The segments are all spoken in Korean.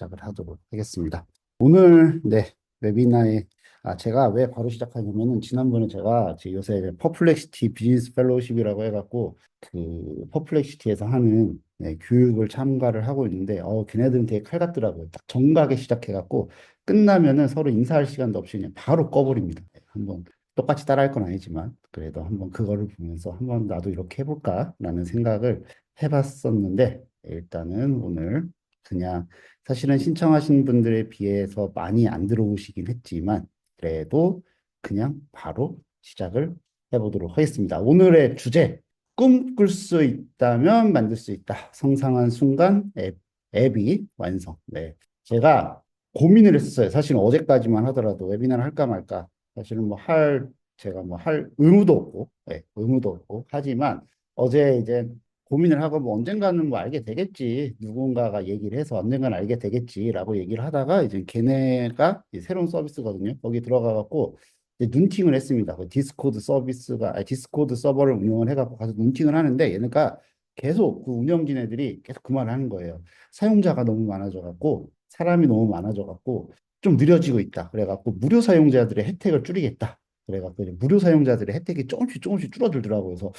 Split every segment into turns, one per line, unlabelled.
시작을 하도록 하겠습니다. 오늘 웨비나에 제가 왜 바로 시작하냐면은 지난번에 제가 요새 퍼플렉시티 비즈니스 펠로우십이라고 해갖고 그 퍼플렉시티에서 하는 교육을 참가를 하고 있는데 걔네들은 되게 칼 같더라고요. 딱 정각에 시작해갖고 끝나면은 서로 인사할 시간도 없이 그냥 바로 꺼버립니다. 한번 똑같이 따라할 건 아니지만 그래도 한번 그거를 보면서 한번 나도 이렇게 해볼까라는 생각을 해봤었는데 일단은 오늘 그냥 사실은 신청하신 분들에 비해서 많이 안 들어오시긴 했지만 그래도 그냥 바로 시작을 해보도록 하겠습니다. 오늘의 주제 꿈꿀 수 있다면 만들 수 있다. 성상한 순간 앱이 완성. 네, 제가 고민을 했었어요. 사실은 어제까지만 하더라도 웨비나를 할까 말까. 사실은 제가 뭐 할 의무도 없고, 의무도 없고 하지만 어제 이제 고민을 하고 뭐 언젠가는 뭐 알게 되겠지. 누군가가 얘기를 해서 언젠가는 알게 되겠지라고 얘기를 하다가 이제 걔네가 이제 새로운 서비스거든요. 거기 들어가 갖고 이제 눈팅을 했습니다. 그 디스코드 서버를 운영을 해갖고 가서 눈팅을 하는데 얘네가 계속 그 운영진 애들이 계속 그 말을 하는 거예요. 사용자가 너무 많아져 갖고 사람이 너무 많아져 갖고 좀 느려지고 있다. 그래갖고 무료 사용자들의 혜택을 줄이겠다. 그래갖고 이제 무료 사용자들의 혜택이 조금씩 조금씩 줄어들더라고요. 그래서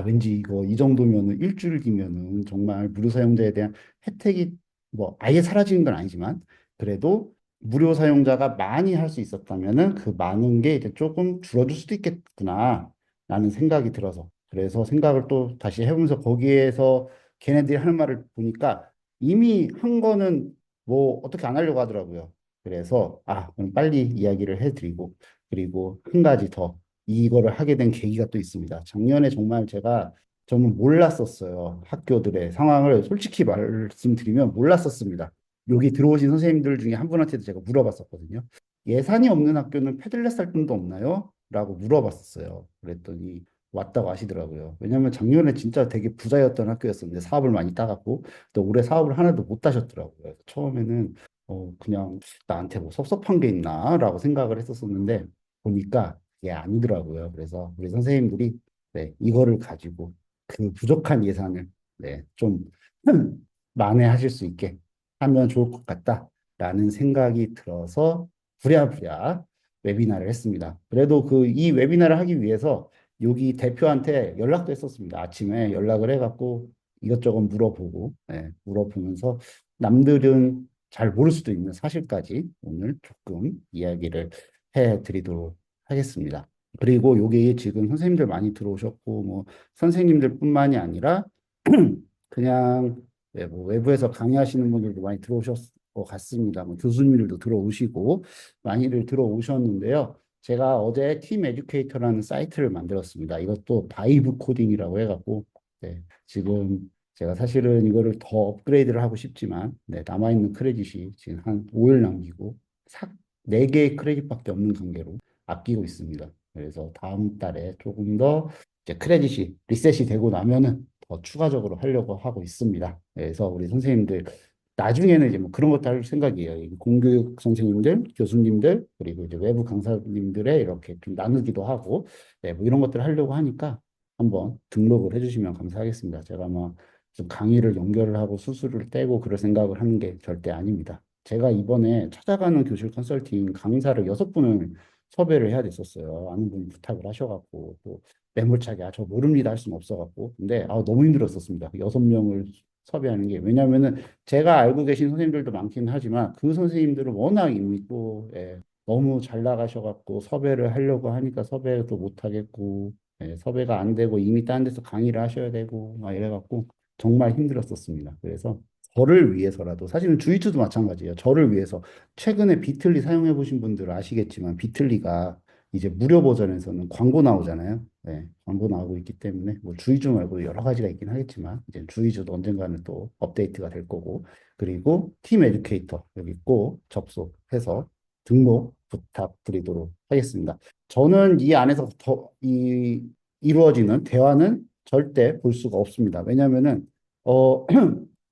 왠지 이거 이 정도면은 일주일 뒤면은 정말 무료 사용자에 대한 혜택이 뭐 아예 사라지는 건 아니지만 그래도 무료 사용자가 많이 할 수 있었다면은 그 많은 게 이제 조금 줄어들 수도 있겠구나 라는 생각이 들어서 그래서 생각을 또 다시 해보면서 거기에서 걔네들이 할 말을 보니까 이미 한 거는 뭐 어떻게 안 하려고 하더라고요. 그래서 그럼 빨리 이야기를 해드리고 그리고 한 가지 더 이거를 하게 된 계기가 또 있습니다. 작년에 정말 제가 정말 몰랐었어요. 학교들의 상황을 솔직히 말씀드리면 몰랐었습니다. 여기 들어오신 선생님들 중에 한 분한테도 제가 물어봤었거든요. 예산이 없는 학교는 패들렛 할 분도 없나요? 라고 물어봤었어요. 그랬더니 왔다고 하시더라고요. 왜냐하면 작년에 진짜 되게 부자였던 학교였었는데 사업을 많이 따갖고 또 올해 사업을 하나도 못 따셨더라고요. 그래서 처음에는 그냥 나한테 뭐 섭섭한 게 있나? 라고 생각을 했었었는데 보니까 이게 아니더라고요. 그래서 우리 선생님들이 이거를 가지고 그 부족한 예산을 좀 만회하실 수 있게 하면 좋을 것 같다라는 생각이 들어서 부랴부랴 웨비나를 했습니다. 그래도 이 웨비나를 하기 위해서 여기 대표한테 연락도 했었습니다. 아침에 연락을 해갖고 이것저것 물어보고, 물어보면서 남들은 잘 모를 수도 있는 사실까지 오늘 조금 이야기를 해드리도록 하겠습니다. 그리고 여기 지금 선생님들 많이 들어오셨고, 뭐, 선생님들뿐만이 아니라 그냥 뭐 외부에서 강의하시는 분들도 많이 들어오셨을 것 같습니다. 뭐 교수님들도 들어오시고 많이들 들어오셨는데요. 제가 어제 팀 에듀케이터라는 사이트를 만들었습니다. 이것도 바이브 코딩이라고 해갖고 지금 제가 사실은 이거를 더 업그레이드를 하고 싶지만 남아있는 크레딧이 지금 한 5일 남기고 4개의 크레딧밖에 없는 관계로 아끼고 있습니다. 그래서 다음 달에 조금 더 이제 크레딧이 리셋이 되고 나면은 더 추가적으로 하려고 하고 있습니다. 그래서 우리 선생님들 나중에는 이제 뭐 그런 것도 할 생각이에요. 이 공교육 선생님들, 교수님들, 그리고 이제 외부 강사님들의 이렇게 좀 나누기도 하고, 뭐 이런 것들을 하려고 하니까 한번 등록을 해주시면 감사하겠습니다. 제가 뭐 좀 강의를 연결을 하고 수수료를 떼고 그럴 생각을 하는 게 절대 아닙니다. 제가 이번에 찾아가는 교실 컨설팅 강사를 6분을 섭외를 해야 됐었어요. 아는 분이 부탁을 하셔갖고 또 매몰차게 저 모릅니다 할 수는 없어갖고 근데 너무 힘들었었습니다. 6명을 섭외하는 게 왜냐면은 제가 알고 계신 선생님들도 많긴 하지만 그 선생님들은 워낙 이미 또 너무 잘 나가셔갖고 섭외를 하려고 하니까 섭외도 못 하겠고 섭외가 안 되고 이미 딴 데서 강의를 하셔야 되고 막 이래갖고 정말 힘들었었습니다. 그래서 저를 위해서라도 사실은 주이투도 마찬가지예요. 저를 위해서 최근에 비틀리 사용해 보신 분들은 아시겠지만 비틀리가 이제 무료 버전에서는 광고 나오잖아요. 광고 나오고 있기 때문에 뭐 주의주 말고 여러 가지가 있긴 하겠지만 이제 주의주도 언젠가는 또 업데이트가 될 거고 그리고 팀 에듀케이터 여기 꼭 접속해서 등록 부탁드리도록 하겠습니다. 저는 이 안에서 이루어지는 대화는 절대 볼 수가 없습니다. 왜냐하면은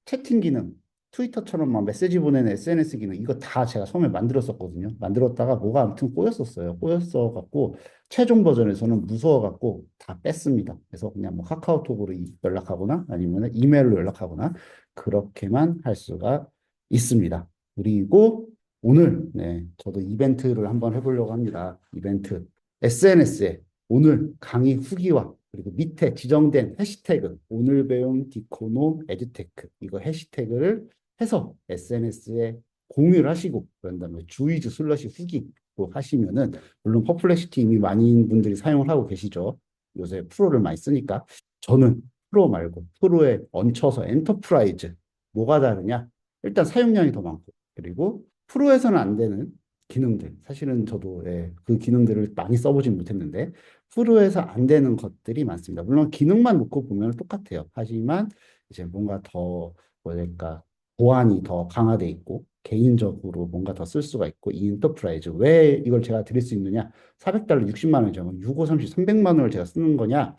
채팅 기능 트위터처럼 막 메시지 보내는 SNS 기능 이거 다 제가 처음에 만들었었거든요. 만들었다가 뭐가 아무튼 꼬였었어요. 꼬였어 갖고 최종 버전에서는 무서워 갖고 다 뺐습니다. 그래서 그냥 뭐 카카오톡으로 연락하거나 아니면 이메일로 연락하거나 그렇게만 할 수가 있습니다. 그리고 오늘, 네, 저도 이벤트를 한번 해보려고 합니다. 이벤트. SNS에 오늘 강의 후기와 그리고 밑에 지정된 해시태그, 오늘 배움 디코노 에듀테크, 이거 해시태그를 해서 SNS에 공유를 하시고, 그런 다음에 주이즈 슬러시 후기 하시면은, 물론 퍼플렉시티 이미 많은 분들이 사용을 하고 계시죠. 요새 프로를 많이 쓰니까. 저는 프로 말고 프로에 얹혀서 엔터프라이즈, 뭐가 다르냐? 일단 사용량이 더 많고, 그리고 프로에서는 안 되는 기능들. 사실은 저도 그 기능들을 많이 써보진 못했는데, 프로에서 안 되는 것들이 많습니다. 물론 기능만 놓고 보면 똑같아요. 하지만 이제 뭔가 더, 뭐랄까, 보안이 더 강화돼 있고, 개인적으로 뭔가 더 쓸 수가 있고, 이 인터프라이즈, 왜 이걸 제가 드릴 수 있느냐? 400달러 60만 원이죠. 6, 5, 30, 300만 원을 제가 쓰는 거냐?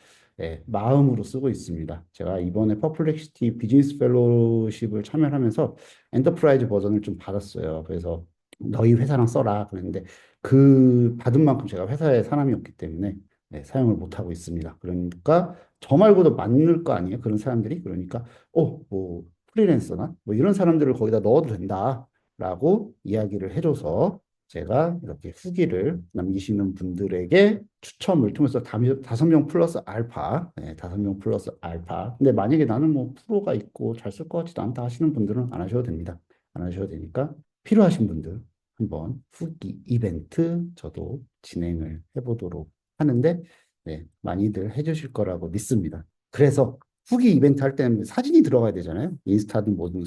마음으로 쓰고 있습니다. 제가 이번에 퍼플렉시티 비즈니스 펠로우십을 참여하면서 엔터프라이즈 버전을 좀 받았어요. 그래서 너희 회사랑 써라 그랬는데, 그 받은 만큼 제가 회사에 사람이 없기 때문에 사용을 못 하고 있습니다. 그러니까 저 말고도 많을 거 아니에요. 그런 사람들이. 그러니까 뭐 프리랜서나 뭐 이런 사람들을 거기다 넣어도 된다라고 이야기를 해줘서 제가 이렇게 후기를 남기시는 분들에게 추첨을 통해서 5명 플러스 알파, 5명 플러스 알파. 근데 만약에 나는 뭐 프로가 있고 잘 쓸 것 같지도 않다 하시는 분들은 안 하셔도 됩니다. 안 하셔도 되니까 필요하신 분들 한번 후기 이벤트 저도 진행을 해보도록 하는데, 많이들 해주실 거라고 믿습니다. 그래서 후기 이벤트 할 때는 사진이 들어가야 되잖아요. 인스타든 뭐든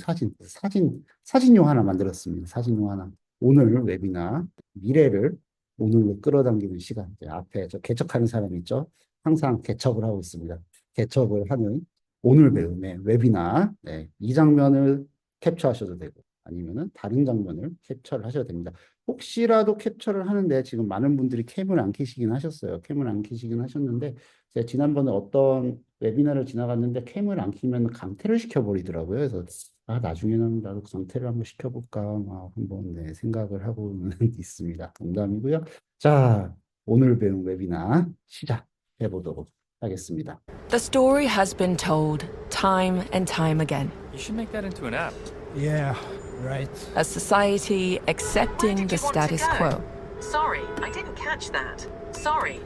사진용 하나 만들었습니다. 사진용 하나. 오늘 웨비나 미래를 오늘로 끌어당기는 시간. 이제 앞에 저 개척하는 사람 있죠? 항상 개척을 하고 있습니다. 개척을 하는 오늘 배움의 웨비나, 이 장면을 캡처하셔도 되고 아니면은 다른 장면을 캡처를 하셔도 됩니다. 혹시라도 캡처를 하는데 지금 많은 분들이 캠을 안 켜시긴 하셨어요. 캠을 안 켜시긴 하셨는데, 제가 지난번에 어떤 웨비나를 지나갔는데 캠을 안 켜면 강퇴를 시켜버리더라고요. 그래서 나중에는 나도 강퇴를 한번 시켜볼까 막 한번 생각을 하고는 있습니다. 농담이고요. 자, 오늘 배운 웨비나 시작해 보도록 하겠습니다.
The story has been told time and time again.
You should make that into an app.
Yeah, right.
A society accepting the status quo.
Sorry, I didn't catch that. Sorry.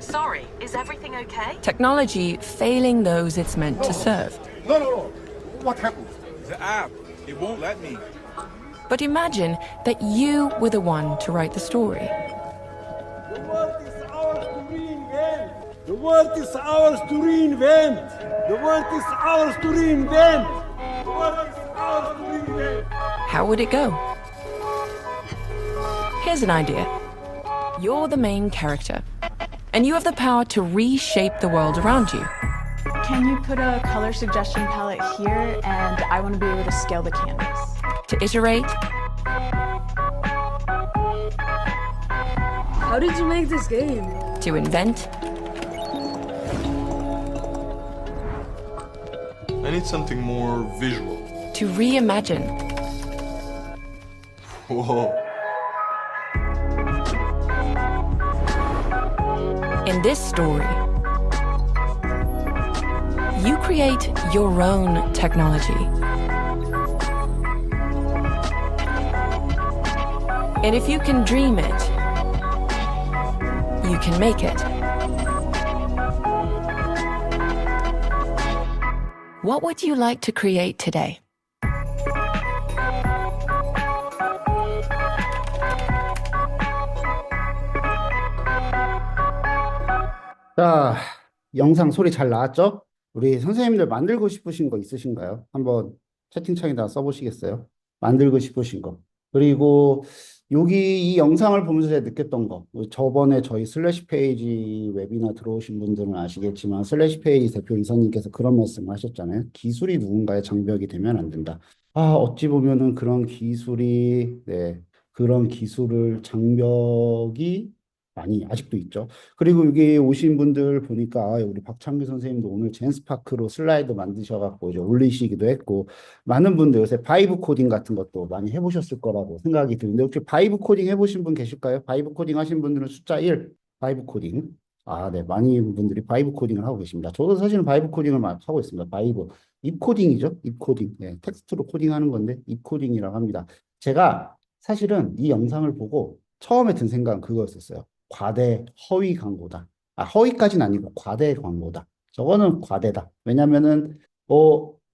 Is everything okay?
Technology failing those it's meant to serve.
No. What happened?
The app. It won't let me.
But imagine that you were the one to write the story.
The world is ours to reinvent. The world is ours to reinvent. The world is ours to reinvent. The world is ours to reinvent.
How would it go? Here's an idea. You're the main character, and you have the power to reshape the world around you.
Can you put a color suggestion palette here? And I want to be able to scale the canvas.
To iterate,
How did you make this game?
to invent,
I need something more visual.
to reimagine.
Whoa.
In this story, you create your own technology. And if you can dream it, you can make it. What would you like to create today?
자, 영상 소리 잘 나왔죠? 우리 선생님들 만들고 싶으신 거 있으신가요? 한번 채팅창에다 써보시겠어요? 만들고 싶으신 거. 그리고 여기 이 영상을 보면서 제가 느꼈던 거. 저번에 저희 슬래시 페이지 웨비나 들어오신 분들은 아시겠지만 슬래시 페이지 대표 이사님께서 그런 말씀을 하셨잖아요. 기술이 누군가의 장벽이 되면 안 된다. 어찌 보면은 그런 기술을 장벽이 많이 아직도 있죠. 그리고 여기 오신 분들 보니까 우리 박창규 선생님도 오늘 젠스파크로 슬라이드 만드셔갖고 이제 올리시기도 했고, 많은 분들 요새 바이브 코딩 같은 것도 많이 해보셨을 거라고 생각이 드는데, 혹시 바이브 코딩 해보신 분 계실까요? 바이브 코딩 하신 분들은 숫자 1, 바이브 코딩. 많은 분들이 바이브 코딩을 하고 계십니다. 저도 사실은 바이브 코딩을 막 하고 있습니다. 바이브. 입 코딩이죠. 입 코딩. 텍스트로 코딩하는 건데 입 코딩이라고 합니다. 제가 사실은 이 영상을 보고 처음에 든 생각은 그거였었어요. 과대 허위 광고다. 아, 허위까지는 아니고 과대 광고다. 저거는 과대다. 왜냐면은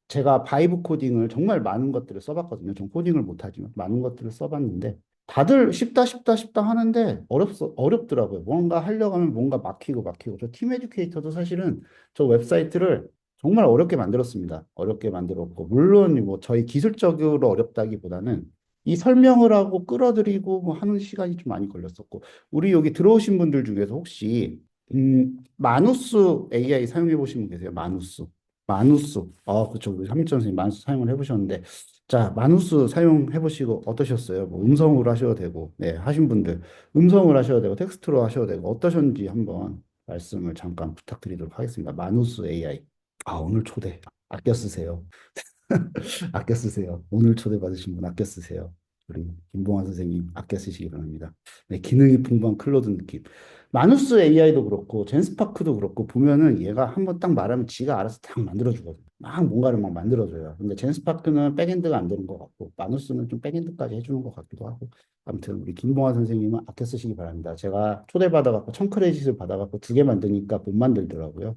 제가 바이브 코딩을 정말 많은 것들을 써봤거든요. 전 코딩을 못하지만 많은 것들을 써봤는데 다들 쉽다 쉽다 쉽다 하는데 어렵더라고요. 뭔가 하려고 하면 뭔가 막히고. 저 팀 에듀케이터도 사실은 저 웹사이트를 정말 어렵게 만들었습니다. 어렵게 만들었고 물론 뭐 저희 기술적으로 어렵다기보다는 이 설명을 하고 끌어들이고 뭐 하는 시간이 좀 많이 걸렸었고 우리 여기 들어오신 분들 중에서 혹시 마누스 AI 사용해 보신 분 계세요? 마누스. 그렇죠. 우리 삼천 선생님 마누스 사용을 해보셨는데, 자, 마누스 사용해 보시고 어떠셨어요? 뭐 음성으로 하셔도 되고, 네, 하신 분들 음성으로 하셔도 되고, 텍스트로 하셔도 되고, 어떠셨는지 한번 말씀을 잠깐 부탁드리도록 하겠습니다. 마누스 AI. 오늘 초대 아껴 쓰세요. 아껴 쓰세요. 오늘 초대받으신 분 아껴 쓰세요. 우리 김봉환 선생님 아껴 쓰시기 바랍니다. 네, 기능이 풍부한 클로드 느낌. 마누스 AI도 그렇고 젠스파크도 그렇고 보면은 얘가 한번 딱 말하면 지가 알아서 딱 만들어주거든요. 막 뭔가를 막 만들어줘요. 근데 젠스파크는 백엔드가 안 되는 것 같고 마누스는 좀 백엔드까지 해주는 것 같기도 하고 아무튼 우리 김봉환 선생님은 아껴 쓰시기 바랍니다. 제가 초대받아갖고 1000크레딧을 받아갖고 2개 만드니까 못 만들더라고요.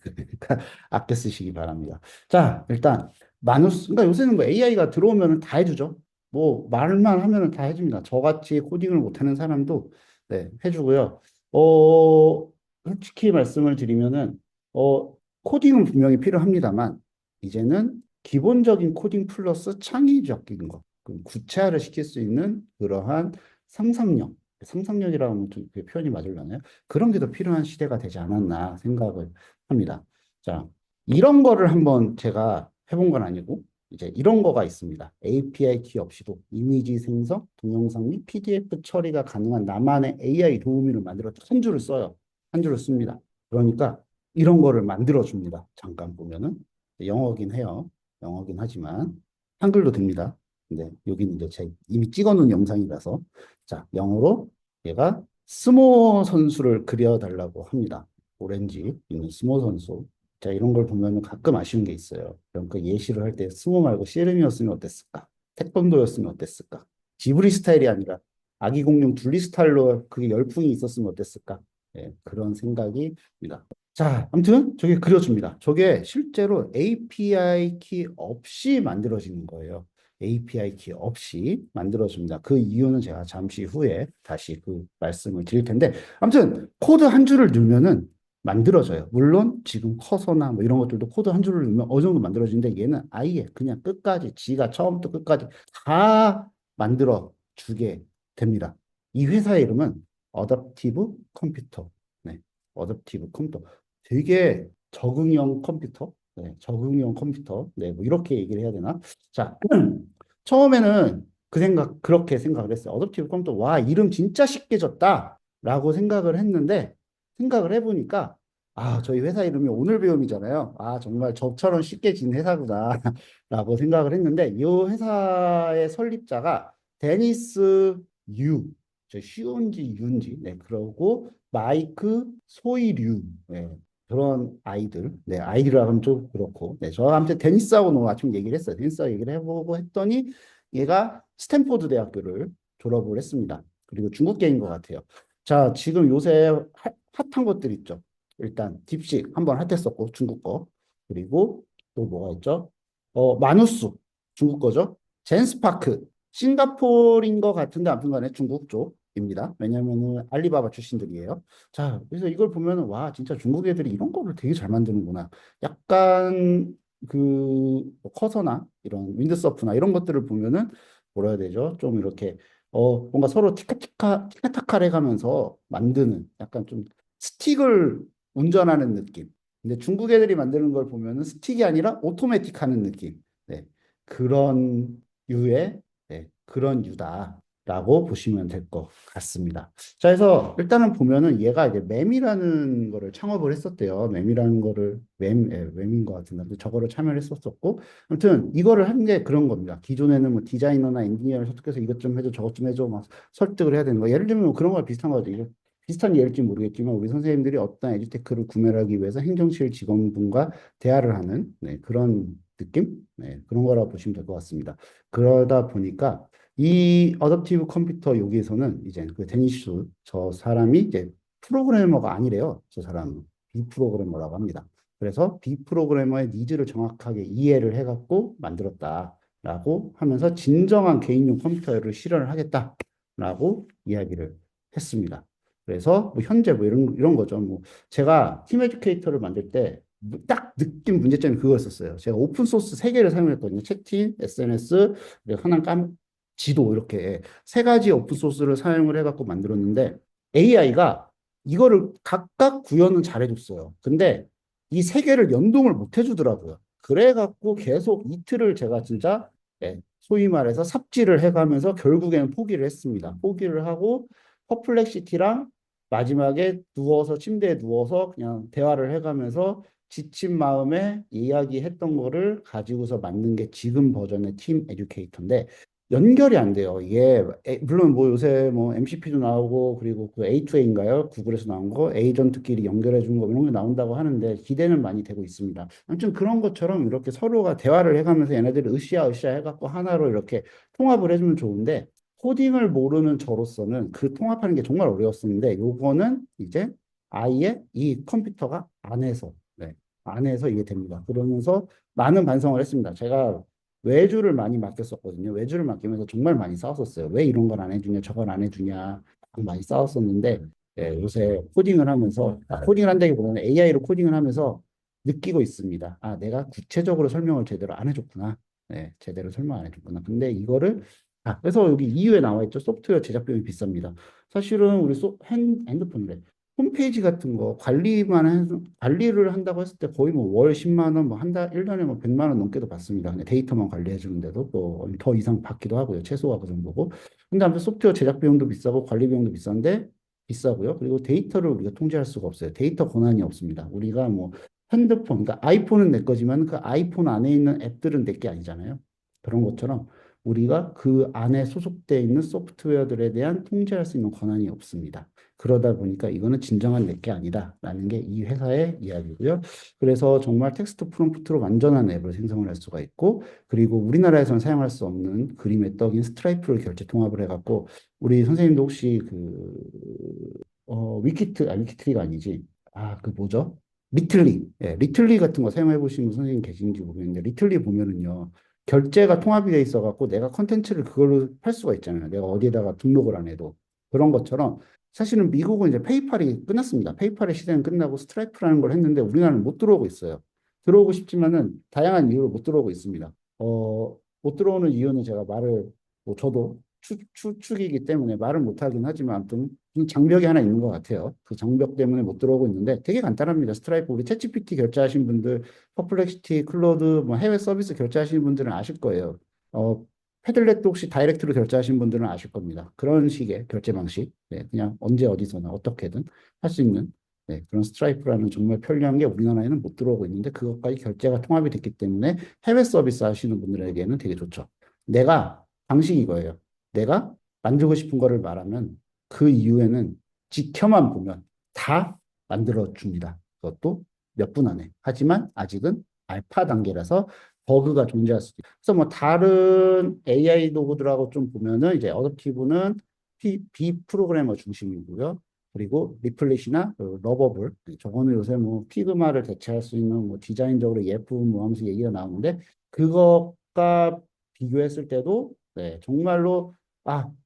그러니까 아껴 쓰시기 바랍니다. 자, 일단 마누스, 그러니까 요새는 뭐 AI가 들어오면 다 해주죠. 뭐 말만 하면 다 해줍니다. 저같이 코딩을 못하는 사람도 네, 해주고요. 솔직히 말씀을 드리면은 코딩은 분명히 필요합니다만 이제는 기본적인 코딩 플러스 창의적인 것, 구체화를 시킬 수 있는 그러한 상상력이라고 하면 좀 그게 표현이 맞으려나요? 그런 게 더 필요한 시대가 되지 않았나 생각을 합니다. 자, 이런 거를 한번 제가 해본 건 아니고 이제 이런 거가 있습니다. API 키 없이도 이미지 생성, 동영상 및 PDF 처리가 가능한 나만의 AI 도우미를 만들어 한 줄을 써요. 한 줄을 씁니다. 그러니까 이런 거를 만들어 줍니다. 잠깐 보면은 영어긴 해요. 영어긴 하지만 한글도 됩니다. 근데 여기는 이제 제 이미 찍어놓은 영상이라서 자, 영어로 얘가 스모 선수를 그려달라고 합니다. 오렌지 있는 스모 선수. 자, 이런 걸 보면 가끔 아쉬운 게 있어요. 그러니까 예시를 할 때 스모 말고 씨름이었으면 어땠을까? 태권도였으면 어땠을까? 지브리 스타일이 아니라 아기 공룡 둘리 스타일로 그게 열풍이 있었으면 어땠을까? 네, 그런 생각이 듭니다. 자, 아무튼 저게 그려줍니다. 저게 실제로 API 키 없이 만들어지는 거예요. API 키 없이 만들어줍니다. 그 이유는 제가 잠시 후에 다시 그 말씀을 드릴 텐데, 아무튼 코드 한 줄을 넣으면은 만들어져요. 물론 지금 커서나 뭐 이런 것들도 코드 한 줄을 넣으면 어느 정도 만들어지는데 얘는 아예 그냥 끝까지 지가 처음부터 끝까지 다 만들어 주게 됩니다. 이 회사의 이름은 어댑티브 컴퓨터. 네, 어댑티브 컴퓨터. 되게 적응형 컴퓨터. 네, 적응형 컴퓨터. 네, 뭐 이렇게 얘기를 해야 되나? 자, 처음에는 그렇게 생각을 했어요. 어댑티브 컴퓨터, 와, 이름 진짜 쉽게 졌다. 라고 생각을 했는데, 생각을 해보니까, 저희 회사 이름이 오늘 배움이잖아요. 정말 저처럼 쉽게 진 회사구나. 라고 생각을 했는데, 이 회사의 설립자가 데니스 유, 쉬운지 유인지, 네, 그러고 마이크 소이류, 네, 그런 아이들, 네, 아이들이라고 하면 좀 그렇고, 네, 저 아무튼 데니스하고 오늘 아침 얘기를 했어요. 데니스하고 얘기를 해보고 했더니, 얘가 스탠포드 대학교를 졸업을 했습니다. 그리고 중국계인 것 같아요. 자, 지금 요새 핫한 것들 있죠. 일단 딥식 한번 핫했었고 중국 거. 그리고 또 뭐가 있죠? 마누스 중국 거죠. 젠스파크 싱가포르인 것 같은데 아무튼 간에 중국 쪽입니다. 왜냐면은 알리바바 출신들이에요. 자, 그래서 이걸 보면은 와, 진짜 중국 애들이 이런 거를 되게 잘 만드는구나. 약간 뭐 커서나 이런 윈드서프나 이런 것들을 보면은 뭐라 해야 되죠? 좀 이렇게 뭔가 서로 티카타카를 해가면서 만드는 약간 좀 스틱을 운전하는 느낌. 근데 중국 애들이 만드는 걸 보면은 스틱이 아니라 오토매틱 하는 느낌. 네. 그런 그런 유다라고 보시면 될 것 같습니다. 자, 그래서 일단은 보면은 얘가 이제 맴이라는 거를 창업을 했었대요. 맴이라는 거를 맴인 것 같은데 저거를 참여를 했었었고, 아무튼 이거를 한 게 그런 겁니다. 기존에는 뭐 디자이너나 엔지니어를 설득해서 이것 좀 해줘, 저것 좀 해줘, 막 설득을 해야 되는 거. 예를 들면 뭐 그런 거랑 비슷한 거죠. 이게 비슷한 예일지 모르겠지만 우리 선생님들이 어떤 에듀테크를 구매를 하기 위해서 행정실 직원분과 대화를 하는 그런 느낌? 네, 그런 거라고 보시면 될 것 같습니다. 그러다 보니까 이 어댑티브 컴퓨터 여기에서는 이제 그 데니스 저 사람이 이제 프로그래머가 아니래요. 저 사람은 비프로그래머라고 합니다. 그래서 비프로그래머의 니즈를 정확하게 이해를 해갖고 만들었다라고 하면서 진정한 개인용 컴퓨터를 실현을 하겠다라고 이야기를 했습니다. 그래서 뭐 현재 뭐 이런 거죠. 뭐 제가 팀 에듀케이터를 만들 때 딱 느낀 문제점이 그거였었어요. 제가 오픈 소스 세 개를 사용했거든요. 채팅, SNS, 그리고 하나 지도 이렇게 세 가지 오픈 소스를 사용을 해갖고 만들었는데 AI가 이거를 각각 구현은 잘해줬어요. 근데 이 세 개를 연동을 못 해주더라고요. 그래갖고 계속 이틀을 제가 진짜 소위 말해서 삽질을 해가면서 결국에는 포기를 했습니다. 포기를 하고 퍼플렉시티랑 마지막에 누워서 침대에 누워서 그냥 대화를 해가면서 지친 마음에 이야기했던 거를 가지고서 만든 게 지금 버전의 팀 에듀케이터인데 연결이 안 돼요. 이게 물론 뭐 요새 뭐 MCP도 나오고 그리고 그 A2A인가요? 구글에서 나온 거 에이전트끼리 연결해 준 거 이런 게 나온다고 하는데 기대는 많이 되고 있습니다. 아무튼 그런 것처럼 이렇게 서로가 대화를 해가면서 얘네들이 으쌰으쌰 해갖고 하나로 이렇게 통합을 해주면 좋은데 코딩을 모르는 저로서는 그 통합하는 게 정말 어려웠었는데 요거는 이제 아예 이 컴퓨터가 안에서 이게 됩니다. 그러면서 많은 반성을 했습니다. 제가 외주를 많이 맡겼었거든요. 외주를 맡기면서 정말 많이 싸웠었어요. 왜 이런 걸 안 해주냐, 저걸 안 해주냐 많이 싸웠었는데 요새 코딩을 하면서 코딩을 한다기보다는 AI로 코딩을 하면서 느끼고 있습니다. 아, 내가 구체적으로 설명을 제대로 안 해줬구나. 제대로 설명 안 해줬구나. 근데 이거를 그래서 여기 이유에 나와 있죠. 소프트웨어 제작 비용이 비쌉니다. 사실은 우리 핸드폰이래. 홈페이지 같은 거 관리를 한다고 했을 때 거의 뭐 월 10만 원, 뭐 한 달, 1년에 뭐 100만 원 넘게도 받습니다. 근데 데이터만 관리해 주는데도 또 더 이상 받기도 하고요. 최소가 그 정도고. 근데 아무튼 소프트웨어 제작 비용도 비싸고 관리 비용도 비싼데 비싸고요. 그리고 데이터를 우리가 통제할 수가 없어요. 데이터 권한이 없습니다. 우리가 뭐 핸드폰, 그러니까 아이폰은 내 거지만 그 아이폰 안에 있는 앱들은 내 게 아니잖아요. 그런 것처럼 우리가 그 안에 소속되어 있는 소프트웨어들에 대한 통제할 수 있는 권한이 없습니다. 그러다 보니까 이거는 진정한 내 게 아니다라는 게 이 회사의 이야기고요. 그래서 정말 텍스트 프롬프트로 완전한 앱을 생성을 할 수가 있고, 그리고 우리나라에서는 사용할 수 없는 그림의 떡인 스트라이프를 결제 통합을 해갖고, 우리 선생님도 혹시 위키트리가 아니지. 그 뭐죠? 리틀리. 리틀리 같은 거 사용해 보신 선생님 계신지 모르겠는데, 리틀리 보면은요, 결제가 통합이 돼 있어갖고 내가 컨텐츠를 그걸로 팔 수가 있잖아요. 내가 어디에다가 등록을 안 해도. 그런 것처럼 사실은 미국은 이제 페이팔이 끝났습니다. 페이팔의 시대는 끝나고 스트라이프라는 걸 했는데 우리나라는 못 들어오고 있어요. 들어오고 싶지만은 다양한 이유로 못 들어오고 있습니다. 못 들어오는 이유는 제가 뭐 저도 축이기 때문에 말을 못 하긴 하지만 아무튼 장벽이 하나 있는 것 같아요. 그 장벽 때문에 못 들어오고 있는데 되게 간단합니다. 스트라이프 우리 챗GPT 결제하신 분들, 퍼플렉시티, 클로드, 뭐 해외 서비스 결제하시는 분들은 아실 거예요. 패들렛도 혹시 다이렉트로 결제하신 분들은 아실 겁니다. 그런 식의 결제 방식, 그냥 언제 어디서나 어떻게든 할 수 있는 그런 스트라이프라는 정말 편리한 게 우리나라에는 못 들어오고 있는데 그것까지 결제가 통합이 됐기 때문에 해외 서비스 하시는 분들에게는 되게 좋죠. 방식이 이거예요. 내가 만들고 싶은 거를 말하면 그 이후에는 지켜만 보면 다 만들어 줍니다. 그것도 몇 분 안에. 하지만 아직은 알파 단계라서 버그가 존재할 수도 있어요. 그래서 뭐 다른 AI 도구들하고 좀 보면은 이제 어댑티브는 비프로그래머 중심이고요. 그리고 리플릿이나 러버블, 저거는 요새 뭐 피그마를 대체할 수 있는 뭐 디자인적으로 예쁜 뭐 하면서 얘기가 나오는데 그것과 비교했을 때도 정말로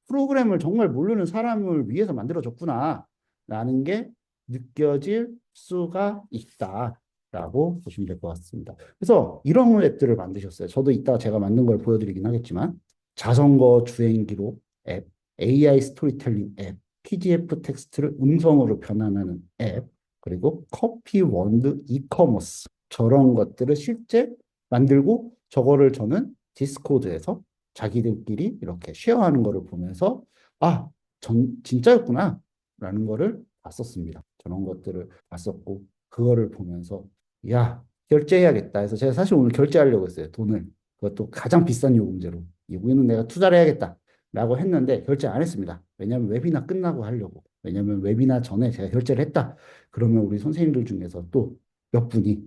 프로그램을 정말 모르는 사람을 위해서 만들어졌구나 라는 게 느껴질 수가 있다라고 보시면 될 것 같습니다. 그래서 이런 앱들을 만드셨어요. 저도 이따가 제가 만든 걸 보여드리긴 하겠지만 자전거 주행 기록 앱, AI 스토리텔링 앱, PDF 텍스트를 음성으로 변환하는 앱, 그리고 커피 원드 이커머스 저런 것들을 실제 만들고 저거를 저는 디스코드에서 자기들끼리 이렇게 쉐어하는 거를 보면서 진짜였구나 라는 거를 봤었습니다. 저런 것들을 봤었고 그거를 보면서 결제해야겠다 해서 제가 사실 오늘 결제하려고 했어요. 돈을. 그것도 가장 비싼 요금제로. 이거는 내가 투자를 해야겠다 라고 했는데 결제 안 했습니다. 왜냐하면 웨비나 끝나고 하려고. 왜냐하면 웨비나 전에 제가 결제를 했다. 그러면 우리 선생님들 중에서 또 몇 분이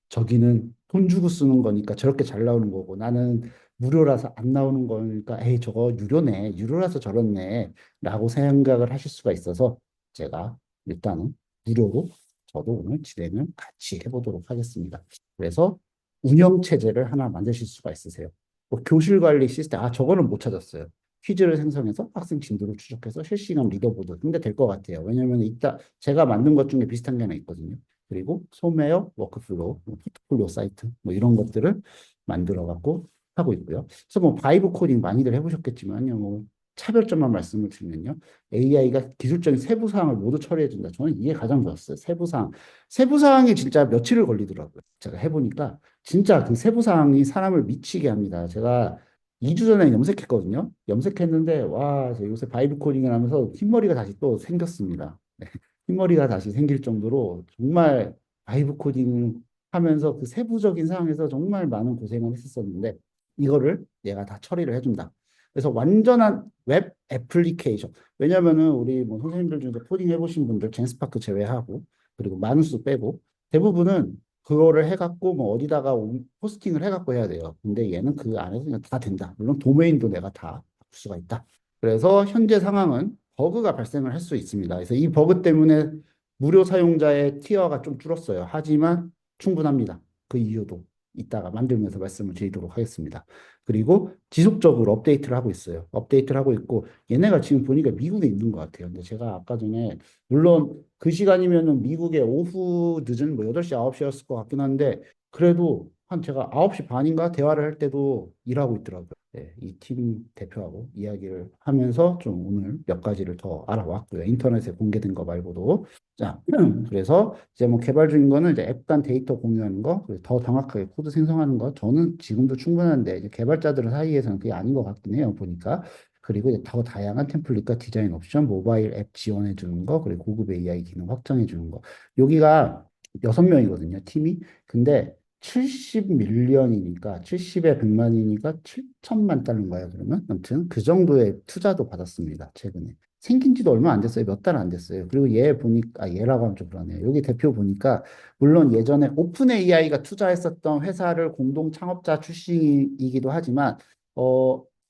저기는 돈 주고 쓰는 거니까 저렇게 잘 나오는 거고 나는 무료라서 안 나오는 거니까 에이 저거 유료네, 유료라서 저렇네 라고 생각을 하실 수가 있어서 제가 일단은 무료로 저도 오늘 진행을 같이 해보도록 하겠습니다. 그래서 운영 체제를 하나 만드실 수가 있으세요. 뭐 교실 관리 시스템, 저거는 못 찾았어요. 퀴즈를 생성해서 학생 진도를 추적해서 실시간 리더보드. 근데 될 것 같아요. 왜냐면 이따 제가 만든 것 중에 비슷한 게 하나 있거든요. 그리고 소메어, 워크플로우, 포트폴리오 사이트 뭐 이런 것들을 만들어 갖고 하고 있고요. 그래서 뭐 바이브 코딩 많이들 해보셨겠지만요. 뭐 차별점만 말씀을 드리면요. AI가 기술적인 세부 사항을 모두 처리해 준다. 저는 이게 가장 좋았어요. 세부 사항. 세부 사항이 진짜 며칠을 걸리더라고요. 제가 해보니까 진짜 그 세부 사항이 사람을 미치게 합니다. 제가 2주 전에 염색했거든요. 염색했는데 와, 저 요새 바이브 코딩을 하면서 흰머리가 다시 또 생겼습니다. 네. 흰머리가 다시 생길 정도로 정말 바이브 코딩 하면서 그 세부적인 상황에서 정말 많은 고생을 했었는데 이거를 얘가 다 처리를 해준다. 그래서 완전한 웹 애플리케이션. 왜냐면은 우리 뭐 선생님들 중에서 코딩 해보신 분들 젠스파크 제외하고 그리고 마누스 빼고 대부분은 그거를 해갖고 뭐 어디다가 포스팅을 해갖고 해야 돼요. 근데 얘는 그 안에서 그냥 다 된다. 물론 도메인도 내가 다 바꿀 수가 있다. 그래서 현재 상황은 버그가 발생을 할 수 있습니다. 그래서 이 버그 때문에 무료 사용자의 티어가 좀 줄었어요. 하지만 충분합니다. 그 이유도 이따가 만들면서 말씀을 드리도록 하겠습니다. 그리고 지속적으로 업데이트를 하고 있어요. 업데이트를 하고 있고 얘네가 지금 보니까 미국에 있는 것 같아요. 근데 제가 아까 전에 물론 그 시간이면은 미국의 오후 늦은 뭐 8시, 9시였을 것 같긴 한데 그래도 한 제가 9시 반인가 대화를 할 때도 일하고 있더라고요. 네, 이 팀 대표하고 이야기를 하면서 좀 오늘 몇 가지를 더 알아왔고요. 인터넷에 공개된 거 말고도. 자, 그래서 이제 뭐 개발 중인 거는 이제 앱 간 데이터 공유하는 거, 그리고 더 정확하게 코드 생성하는 거. 저는 지금도 충분한데 이제 개발자들 사이에서는 그게 아닌 것 같긴 해요. 보니까. 그리고 이제 더 다양한 템플릿과 디자인 옵션, 모바일 앱 지원해 주는 거, 그리고 고급 AI 기능 확장해 주는 거. 여기가 6명이거든요, 팀이. 근데 70밀리언이니까 70에 100만이니까 7천만 달러인가요, 그러면? 아무튼 그 정도의 투자도 받았습니다, 최근에. 생긴 지도 얼마 안 됐어요. 몇 달 안 됐어요. 그리고 얘 보니까, 얘라고 하면 좀 그러네요. 여기 대표 보니까, 물론 예전에 오픈 AI가 투자했었던 회사를 공동 창업자 출신이기도 하지만,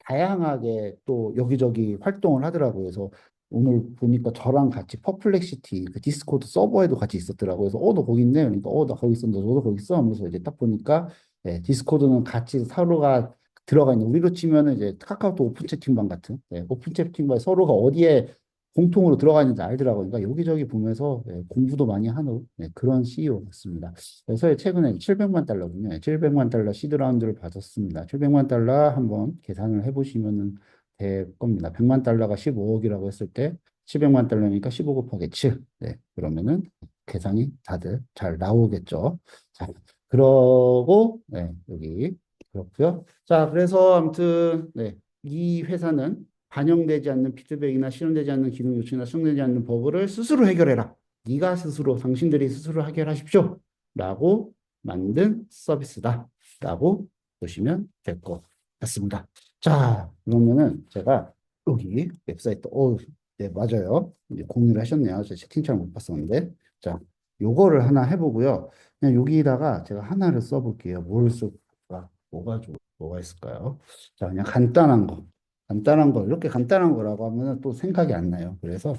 다양하게 또 여기저기 활동을 하더라고요. 그래서 오늘 보니까 저랑 같이 퍼플렉시티 그 디스코드 서버에도 같이 있었더라고요. 그래서 너 거기 있네. 그러니까 나 거기 있었는데 너도 거기 있어 하면서 이제 딱 보니까 디스코드는 같이 서로가 들어가 있는 우리로 치면은 이제 카카오톡 오픈 채팅방 같은 오픈 채팅방 서로가 어디에 공통으로 들어가 있는지 알더라고요. 그러니까 여기저기 보면서 공부도 많이 하는 그런 CEO 같습니다. 그래서 최근에 700만 달러군요. 700만 달러 시드 라운드를 받았습니다. 700만 달러 한번 계산을 해보시면은 될 겁니다. 100만 달러가 15억이라고 했을 때 700만 달러니까 15 곱하기 7. 네, 그러면은 계산이 다들 잘 나오겠죠. 자, 그러고 여기 그렇고요. 자, 그래서 아무튼 이 회사는 반영되지 않는 피드백이나 실현되지 않는 기능 요청이나 수정되지 않는 버그를 스스로 해결해라. 네가 스스로, 당신들이 스스로 해결하십시오. 라고 만든 서비스다. 라고 보시면 될 것 같습니다. 자, 그러면은 제가 여기 웹사이트, 네, 맞아요. 이제 공유를 하셨네요. 제가 채팅창을 못 봤었는데. 자, 요거를 하나 해보고요. 그냥 여기다가 제가 하나를 써볼게요. 뭘 쓸까? 뭐가 있을까요? 자, 그냥 간단한 거. 이렇게 간단한 거라고 하면 또 생각이 안 나요. 그래서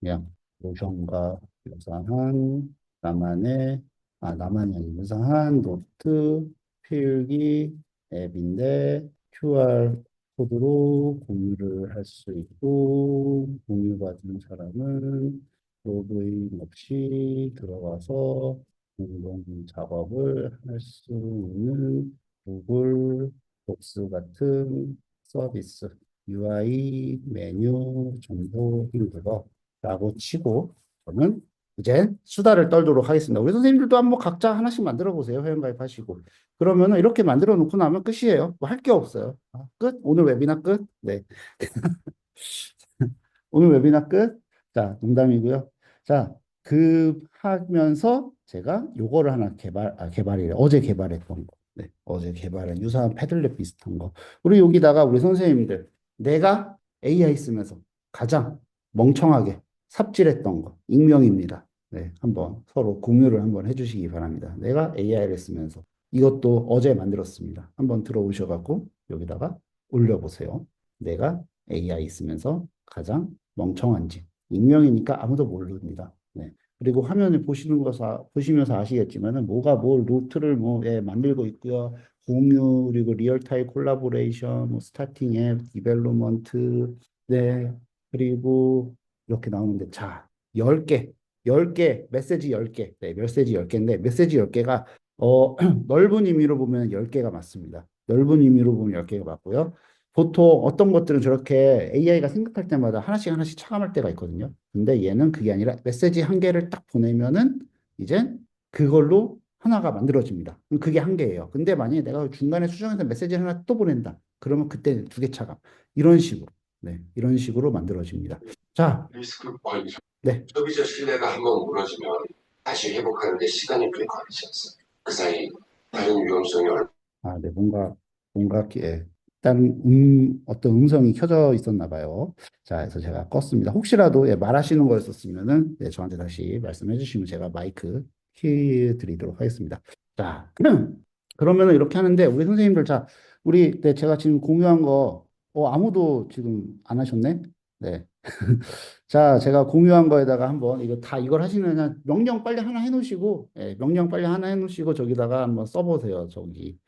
그냥 노션과 유사한 나만이 아니고 유사한 노트 필기 앱인데 QR 코드로 공유를 할 수 있고 공유받은 사람은 로그인 없이 들어가서 공동 작업을 할 수 있는 구글 독스 같은 서비스, UI, 메뉴, 정보, 힘들어라고 치고 저는 이제 수다를 떨도록 하겠습니다. 우리 선생님들도 한번 각자 하나씩 만들어 보세요. 회원가입하시고. 그러면은 이렇게 만들어 놓고 나면 끝이에요. 뭐 할 게 없어요. 끝? 오늘 웨비나 끝? 네. 오늘 웨비나 끝? 자, 농담이고요. 자, 그 하면서 제가 요거를 하나 개발이래. 어제 개발했던 거. 네, 어제 개발한 유사한 패들렛 비슷한 거. 우리 여기다가 우리 선생님들, 내가 AI 쓰면서 가장 멍청하게 삽질했던 거, 익명입니다. 네, 한번 서로 공유를 한번 해주시기 바랍니다. 내가 AI를 쓰면서 이것도 어제 만들었습니다. 한번 들어오셔갖고 여기다가 올려보세요. 내가 AI 쓰면서 가장 멍청한지. 익명이니까 아무도 모릅니다. 네. 그리고 화면을 보시면서 아시겠지만은 뭐가 뭐 루트를 뭐 예, 만들고 있고요. 공유 그리고 리얼타임 콜라보레이션, 뭐 스타팅 앱, 디벨롭먼트, 네. 그리고 이렇게 나오는데 자, 10개, 10개, 메시지 10개. 네, 메시지 10개인데 메시지 10개가 넓은 의미로 보면 10개가 맞습니다. 넓은 의미로 보면 10개가 맞고요. 보통 어떤 것들은 저렇게 AI가 생각할 때마다 하나씩 하나씩 차감할 때가 있거든요. 근데 얘는 그게 아니라 메시지 한 개를 딱 보내면은 이제 그걸로 하나가 만들어집니다. 그럼 그게 한 개예요. 근데 만약에 내가 중간에 수정해서 메시지를 하나 또 보낸다. 그러면 그때 두 개 차감. 이런 식으로. 네, 이런 식으로 만들어집니다. 자,
리스크 관리.
네.
소비자 신뢰가 한번 무너지면 다시 회복하는데 시간이 꽤 걸리지 않습니까? 그 사이 다른 위험성이
네, 예, 일단 어떤 음성이 켜져 있었나 봐요. 자, 그래서 제가 껐습니다. 혹시라도 예, 말하시는 거였었으면은 네, 저한테 다시 말씀해 주시면 제가 마이크 키 드리도록 하겠습니다. 자, 그러면은 이렇게 하는데 우리 선생님들 자, 네, 제가 지금 공유한 거 아무도 지금 안 하셨네? 네. 자, 제가 공유한 거에다가 한번 이걸 하시면 그냥 명령 빨리 하나 해놓으시고, 예, 명령 빨리 하나 해놓으시고 저기다가 한번 써보세요. 저기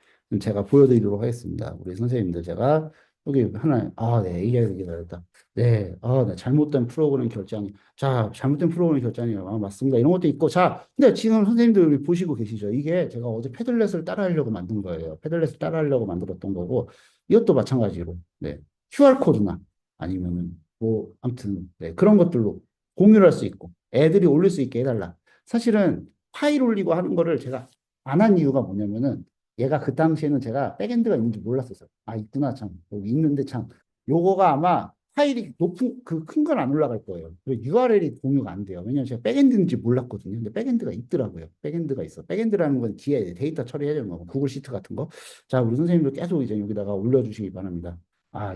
제가 보여드리도록 하겠습니다. 우리 선생님들 제가 여기 하나, 네, AI가 기다렸다. 네, 네, 잘못된 프로그램 결제하니, 자, 잘못된 프로그램 결제하니, 맞습니다. 이런 것도 있고, 자, 근데 지금 선생님들 보시고 계시죠? 이게 제가 어제 패들렛을 따라하려고 만든 거예요. 패들렛을 따라하려고 만들었던 거고, 이것도 마찬가지로, 네, QR코드나 아니면은 뭐 아무튼 네, 그런 것들로 공유를 할 수 있고 애들이 올릴 수 있게 해달라. 사실은 파일 올리고 하는 거를 제가 안 한 이유가 뭐냐면은 얘가 그 당시에는 제가 백엔드가 있는지 몰랐었어요. 있구나 참 여기 있는데 참 요거가 아마 파일이 높은 그 큰 건 안 올라갈 거예요. 그리고 URL이 공유가 안 돼요. 왜냐면 제가 백엔드인지 몰랐거든요. 근데 백엔드가 있더라고요. 백엔드가 있어. 백엔드라는 건 뒤에 데이터 처리해야 되는 거고 구글 시트 같은 거. 자, 우리 선생님들 계속 이제 여기다가 올려주시기 바랍니다.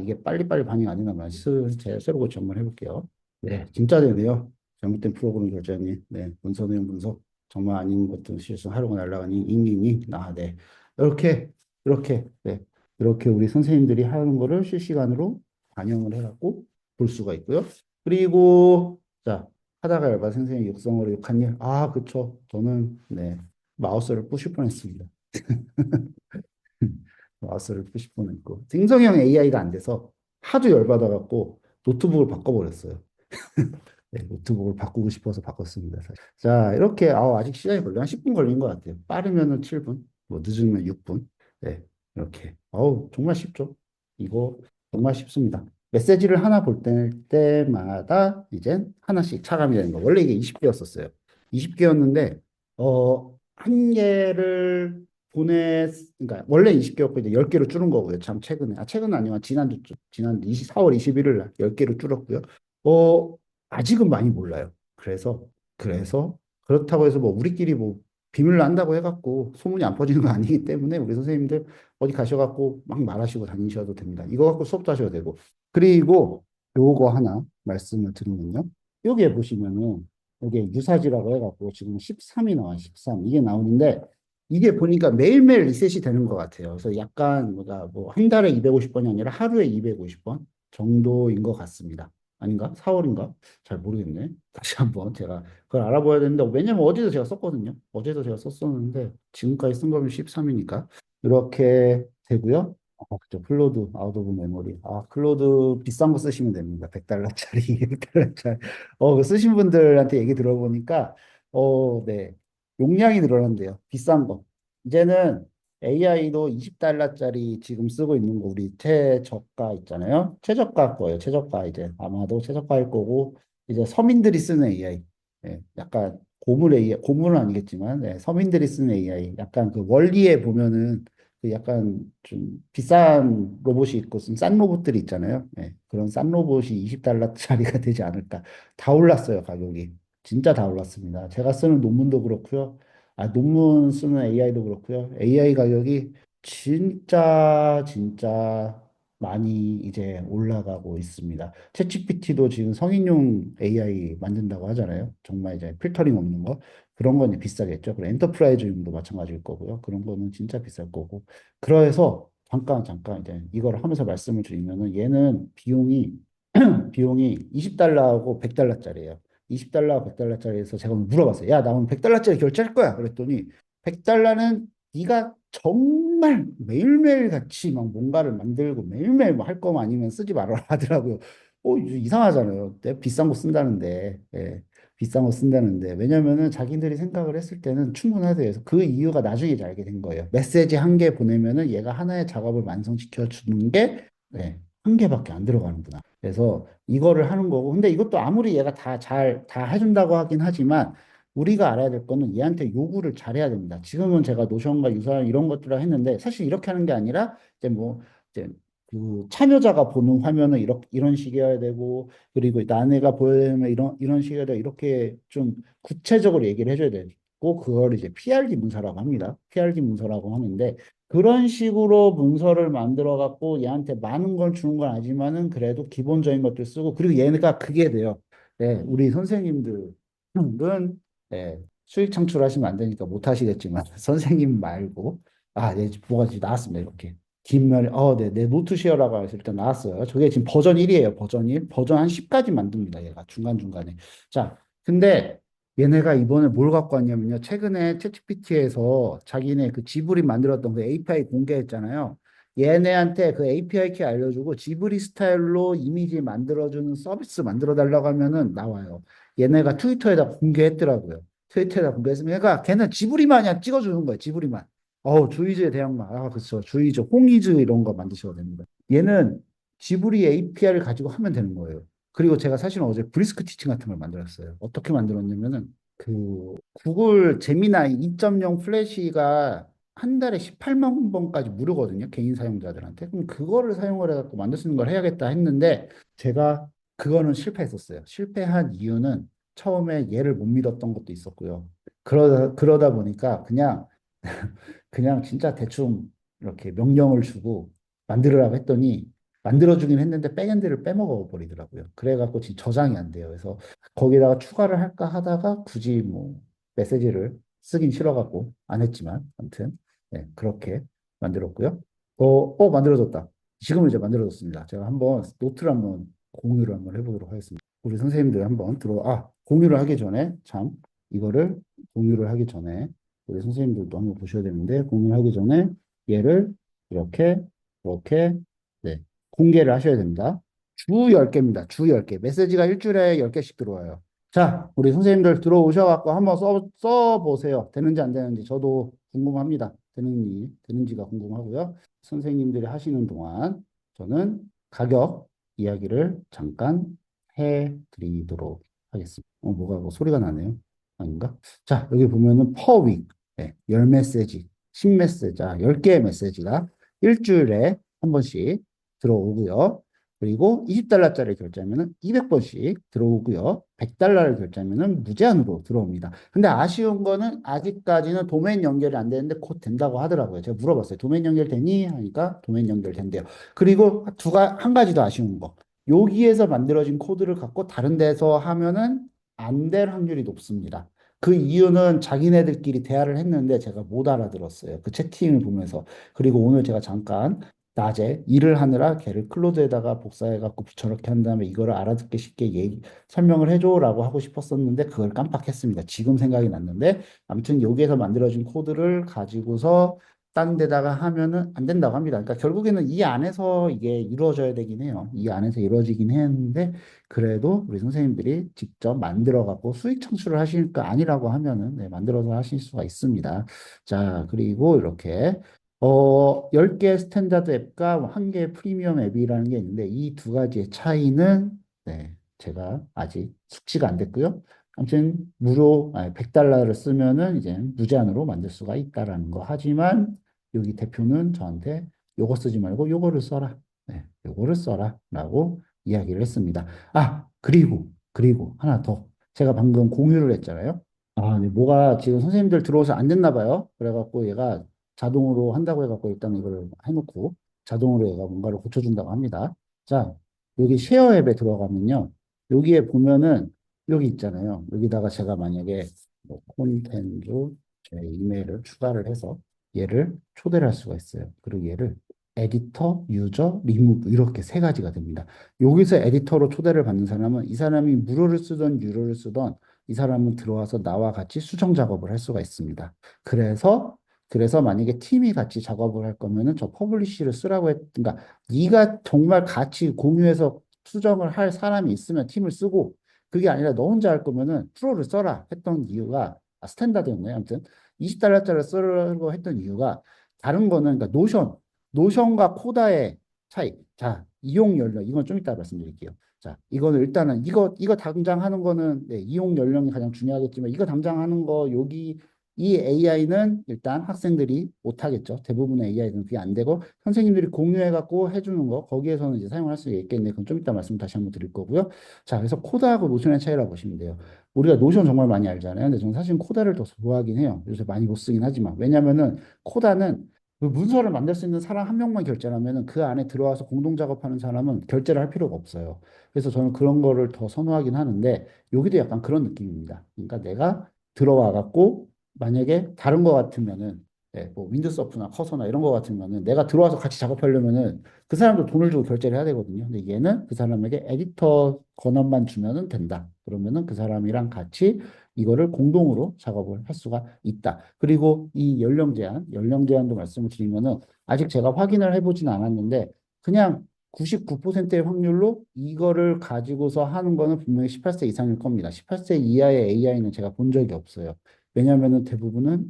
이게 빨리빨리 반영 안 되나 봐요. 제가 새로 고치 한번 해볼게요. 네, 진짜 되네요. 잘못된 프로그램 결제니, 네, 문서 내용 분석, 정말 아닌 것들 실수하려고 날아가니, 네. 네, 이렇게 우리 선생님들이 하는 거를 실시간으로 반영을 해갖고 볼 수가 있고요. 그리고, 자, 하다가 열받은 선생님 육성으로 욕한 일. 그쵸. 저는, 네, 마우스를 부실 뻔했습니다. 마우스를 푸실 뻔했고 등성형 AI가 안 돼서 하도 열받아갖고 노트북을 바꿔버렸어요. 네, 노트북을 바꾸고 싶어서 바꿨습니다. 사실. 자, 이렇게 아직 시간이 걸려 한 10분 걸린 것 같아요. 빠르면은 7분, 뭐 늦으면 6분. 네, 이렇게 정말 쉽죠. 이거 정말 쉽습니다. 메시지를 하나 볼 때마다 이제 하나씩 차감이 되는 거. 원래 이게 20개였었어요. 20개였는데 한 개를 그러니까 원래 20개였고 이제 10개로 줄은 거고요. 참 최근은 아니면 지난 4월 21일 날 10개로 줄었고요. 아직은 많이 몰라요. 그래서 그렇다고 해서 뭐 우리끼리 뭐 비밀로 한다고 해갖고 소문이 안 퍼지는 거 아니기 때문에 우리 선생님들 어디 가셔갖고 막 말하시고 다니셔도 됩니다. 이거 갖고 수업도 하셔도 되고. 그리고 요거 하나 말씀을 드리면요. 여기에 보시면은 여기에 유사지라고 해갖고 지금 13이 나와요. 13. 이게 나오는데 이게 보니까 매일매일 리셋이 되는 것 같아요. 그래서 약간 뭐 한 달에 250번이 아니라 하루에 250번 정도인 것 같습니다. 아닌가? 4월인가? 잘 모르겠네. 다시 한번 제가 그걸 알아봐야 되는데 왜냐면 어제도 제가 썼거든요. 어제도 제가 썼었는데 지금까지 쓴 거면 13이니까 이렇게 되고요. 그죠. 클로드 아웃 오브 메모리. 클로드 비싼 거 쓰시면 됩니다. 100달러짜리, 100달러짜리. 쓰신 분들한테 얘기 들어보니까 네. 용량이 늘어난대요. 비싼 거. 이제는 AI도 20달러짜리 지금 쓰고 있는 거 우리 최저가 있잖아요. 최저가 거예요. 최저가 이제 아마도 최저가일 거고 이제 서민들이 쓰는 AI. 네, 약간 고물 AI, 고물은 아니겠지만 네, 서민들이 쓰는 AI. 약간 그 원리에 보면은 그 약간 좀 비싼 로봇이 있고 좀 싼 로봇들이 있잖아요. 네, 그런 싼 로봇이 20달러짜리가 되지 않을까. 다 올랐어요, 가격이. 진짜 다 올랐습니다. 제가 쓰는 논문도 그렇고요. 논문 쓰는 AI도 그렇고요. AI 가격이 진짜 많이 이제 올라가고 있습니다. 챗GPT도 지금 성인용 AI 만든다고 하잖아요. 정말 이제 필터링 없는 거. 그런 건 비싸겠죠. 그리고 엔터프라이즈용도 마찬가지일 거고요. 그런 거는 진짜 비쌀 거고. 그래서 잠깐 이제 이걸 하면서 말씀을 드리면은 얘는 비용이 20달러하고 100달러짜리예요. 20달러하고 100달러짜리에서 제가 물어봤어요. 야, 나 오늘 100달러짜리 결제할 거야. 그랬더니 100달러는 네가 정말 매일매일 같이 막 뭔가를 만들고 매일매일 뭐 할 거만 아니면 쓰지 말아라 하더라고요. 이상하잖아요. 내가 비싼 거 쓴다는데. 예, 비싼 거 쓴다는데. 왜냐면은 자기들이 생각을 했을 때는 충분하대요. 그래서 그 이유가 나중에 이제 알게 된 거예요. 메시지 한 개 보내면은 얘가 하나의 작업을 완성시켜 주는 게 네, 한 개밖에 안 들어가는구나. 그래서 이거를 하는 거고. 근데 이것도 아무리 얘가 다 해준다고 하긴 하지만 우리가 알아야 될 거는 얘한테 요구를 잘해야 됩니다. 지금은 제가 노션과 유사한 이런 것들을 했는데 사실 이렇게 하는 게 아니라 이제 그 참여자가 보는 화면은 이런 식이어야 되고 그리고 나네가 보여야 이런 식이어야 되고 이렇게 좀 구체적으로 얘기를 해줘야 되고 그걸 이제 PRD 문서라고 합니다. PRD 문서라고 하는데 그런 식으로 문서를 만들어 갖고 얘한테 많은 걸 주는 건 아니지만은 그래도 기본적인 것들 쓰고 그리고 얘네가 그게 돼요. 네, 우리 선생님들은 네, 수익 창출하시면 안 되니까 못 하시겠지만 선생님 말고 네, 뭐가 지금 나왔습니다. 이렇게 뒷면에 네, 내 노트 쉐어라고 해서 일단 나왔어요. 저게 지금 버전 1이에요. 버전 1. 버전 한 10까지 만듭니다. 얘가 중간중간에. 자, 근데 얘네가 이번에 뭘 갖고 왔냐면요. 최근에 챗GPT에서 자기네 그 지브리 만들었던 그 API 공개했잖아요. 얘네한테 그 API 키 알려주고 지브리 스타일로 이미지 만들어주는 서비스 만들어 달라고 하면은 나와요. 얘네가 트위터에다 공개했더라고요. 트위터에다 공개했으면 얘가 걔는 지브리만 그냥 찍어주는 거예요. 지브리만. 조이즈의 대항마. 그렇죠. 조이즈, 홍이즈 이런 거 만드셔도 됩니다. 얘는 지브리 API를 가지고 하면 되는 거예요. 그리고 제가 사실은 어제 브리스크 티칭 같은 걸 만들었어요. 어떻게 만들었냐면은 그 구글 제미나이 2.0 플래시가 한 달에 18만 번까지 무료거든요. 개인 사용자들한테. 그럼 그거를 사용을 해갖고 만들 수 있는 걸 해야겠다 했는데 제가 그거는 실패했었어요. 실패한 이유는 처음에 얘를 못 믿었던 것도 있었고요. 그러다 보니까 그냥 진짜 대충 이렇게 명령을 주고 만들으라고 했더니 만들어주긴 했는데 백엔드를 빼먹어 버리더라고요. 그래갖고 지금 저장이 안 돼요. 그래서 거기다가 추가를 할까 하다가 굳이 뭐 메시지를 쓰긴 싫어갖고 안 했지만 아무튼 네, 그렇게 만들었고요. 만들어졌다. 지금은 이제 만들어졌습니다. 제가 한번 노트를 한번 공유를 한번 해보도록 하겠습니다. 우리 선생님들 한번 공유를 하기 전에 이거를 공유를 하기 전에 우리 선생님들도 한번 보셔야 되는데 공유를 하기 전에 얘를 이렇게 네, 공개를 하셔야 됩니다. 주 10개입니다. 주 10개. 메시지가 일주일에 10개씩 들어와요. 자, 우리 선생님들 들어오셔갖고 한번 써보세요. 되는지 안 되는지 저도 궁금합니다. 되는지가 궁금하고요. 선생님들이 하시는 동안 저는 가격 이야기를 잠깐 해드리도록 하겠습니다. 뭐가 소리가 나네요. 아닌가? 자, 여기 보면은 per week. 네, 10메시지, 10메시지, 10개의 메시지가 일주일에 한 번씩 들어오고요. 그리고 20달러짜리 결제하면 200번씩 들어오고요. 100달러를 결제하면 무제한으로 들어옵니다. 근데 아쉬운 거는 아직까지는 도메인 연결이 안 되는데 곧 된다고 하더라고요. 제가 물어봤어요. 도메인 연결 되니? 하니까 도메인 연결된대요. 그리고 한 가지 더 아쉬운 거. 여기에서 만들어진 코드를 갖고 다른 데서 하면은 안 될 확률이 높습니다. 그 이유는 자기네들끼리 대화를 했는데 제가 못 알아들었어요. 그 채팅을 보면서. 그리고 오늘 제가 잠깐 낮에 일을 하느라 걔를 클로드에다가 복사해갖고 저렇게 한 다음에 이거를 알아듣기 쉽게 설명을 해줘라고 하고 싶었었는데 그걸 깜빡했습니다. 지금 생각이 났는데 아무튼 여기에서 만들어진 코드를 가지고서 딴 데다가 하면은 안 된다고 합니다. 그러니까 결국에는 이 안에서 이게 이루어져야 되긴 해요. 이 안에서 이루어지긴 했는데 그래도 우리 선생님들이 직접 만들어 갖고 수익 창출을 하실 거 아니라고 하면은 네, 만들어서 하실 수가 있습니다. 자, 그리고 이렇게 10개 스탠다드 앱과 1개 프리미엄 앱이라는 게 있는데 이 두 가지의 차이는 네, 제가 아직 숙지가 안 됐고요. 아무튼 100달러를 쓰면은 이제 무제한으로 만들 수가 있다라는 거. 하지만 여기 대표는 저한테 요거 쓰지 말고 요거를 써라. 네, 요거를 써라라고 이야기를 했습니다. 그리고 하나 더. 제가 방금 공유를 했잖아요. 네, 뭐가 지금 선생님들 들어오서 안 됐나 봐요. 그래갖고 얘가 자동으로 한다고 해갖고 일단 이걸 해놓고 자동으로 얘가 뭔가를 고쳐준다고 합니다. 자, 여기 쉐어 앱에 들어가면요. 여기에 보면은 여기 있잖아요. 여기다가 제가 만약에 뭐 콘텐츠 제 이메일을 추가를 해서 얘를 초대를 할 수가 있어요. 그리고 얘를 에디터, 유저, 리무브 이렇게 세 가지가 됩니다. 여기서 에디터로 초대를 받는 사람은 이 사람이 무료를 쓰던 유료를 쓰던 이 사람은 들어와서 나와 같이 수정 작업을 할 수가 있습니다. 그래서 만약에 팀이 같이 작업을 할 거면은 저 퍼블리시를 쓰라고 그러니까 네가 정말 같이 공유해서 수정을 할 사람이 있으면 팀을 쓰고 그게 아니라 너 혼자 할 거면은 프로를 써라 했던 이유가 스탠다드였나요? 아무튼 $20짜리 쓰려고 했던 이유가 다른 거는 그러니까 노션과 코다의 차이. 자, 이용 연령 이건 좀 이따 말씀드릴게요. 자, 이거는 일단은 이거 당장 하는 거는 네, 이용 연령이 가장 중요하겠지만 이거 당장 하는 거 여기 이 AI는 일단 학생들이 못하겠죠. 대부분의 AI는 그게 안 되고 선생님들이 공유해갖고 해주는 거 거기에서는 이제 사용할 수 있겠네. 그건 좀 이따 말씀 다시 한번 드릴 거고요. 자, 그래서 코다하고 노션의 차이라고 보시면 돼요. 우리가 노션 정말 많이 알잖아요. 근데 저는 사실 코다를 더 좋아하긴 해요. 요새 많이 못 쓰긴 하지만 왜냐면은 코다는 그 문서를 만들 수 있는 사람 한 명만 결제를 하면은 그 안에 들어와서 공동 작업하는 사람은 결제를 할 필요가 없어요. 그래서 저는 그런 거를 더 선호하긴 하는데 여기도 약간 그런 느낌입니다. 그러니까 내가 들어와 갖고 만약에 다른 거 같으면은 예, 뭐 윈드서프나 커서나 이런 거 같으면은 내가 들어와서 같이 작업하려면은 그 사람도 돈을 주고 결제를 해야 되거든요. 근데 얘는 그 사람에게 에디터 권한만 주면은 된다. 그러면은 그 사람이랑 같이 이거를 공동으로 작업을 할 수가 있다. 그리고 이 연령 제한도 말씀을 드리면은 아직 제가 확인을 해보진 않았는데 그냥 99%의 확률로 이거를 가지고서 하는 거는 분명히 18세 이상일 겁니다. 18세 이하의 AI는 제가 본 적이 없어요. 왜냐하면은 대부분은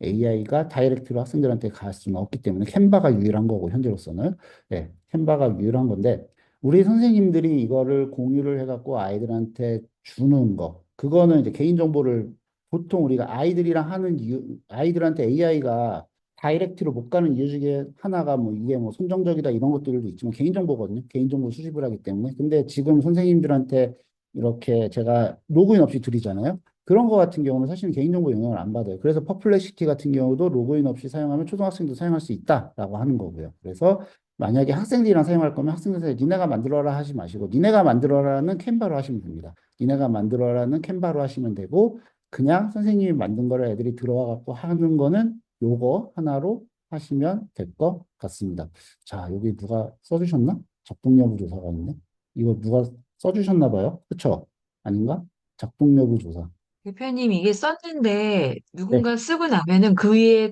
AI가 다이렉트로 학생들한테 갈 수는 없기 때문에 캔바가 유일한 거고 현재로서는 네, 캔바가 유일한 건데 우리 선생님들이 이거를 공유를 해갖고 아이들한테 주는 거 그거는 이제 개인정보를 보통 우리가 아이들이랑 하는 이유 아이들한테 AI가 다이렉트로 못 가는 이유 중에 하나가 뭐 이게 뭐 선정적이다 이런 것들도 있지만 개인정보거든요. 개인정보 수집을 하기 때문에 근데 지금 선생님들한테 이렇게 제가 로그인 없이 드리잖아요. 그런 거 같은 경우는 사실은 개인정보 영향을 안 받아요. 그래서 퍼플렉시티 같은 경우도 로그인 없이 사용하면 초등학생도 사용할 수 있다라고 하는 거고요. 그래서 만약에 학생들이랑 사용할 거면 학생들 니네가 만들어라 하지 마시고 니네가 만들어라는 캔바로 하시면 됩니다. 니네가 만들어라는 캔바로 하시면 되고 그냥 선생님이 만든 거를 애들이 들어와 갖고 하는 거는 요거 하나로 하시면 될 것 같습니다. 자, 여기 누가 써주셨나? 작동 여부 조사가 있네. 이거 누가 써주셨나 봐요. 그쵸? 아닌가? 작동 여부 조사.
대표님, 이게 썼는데
네.
누군가 쓰고 나면은 그 위에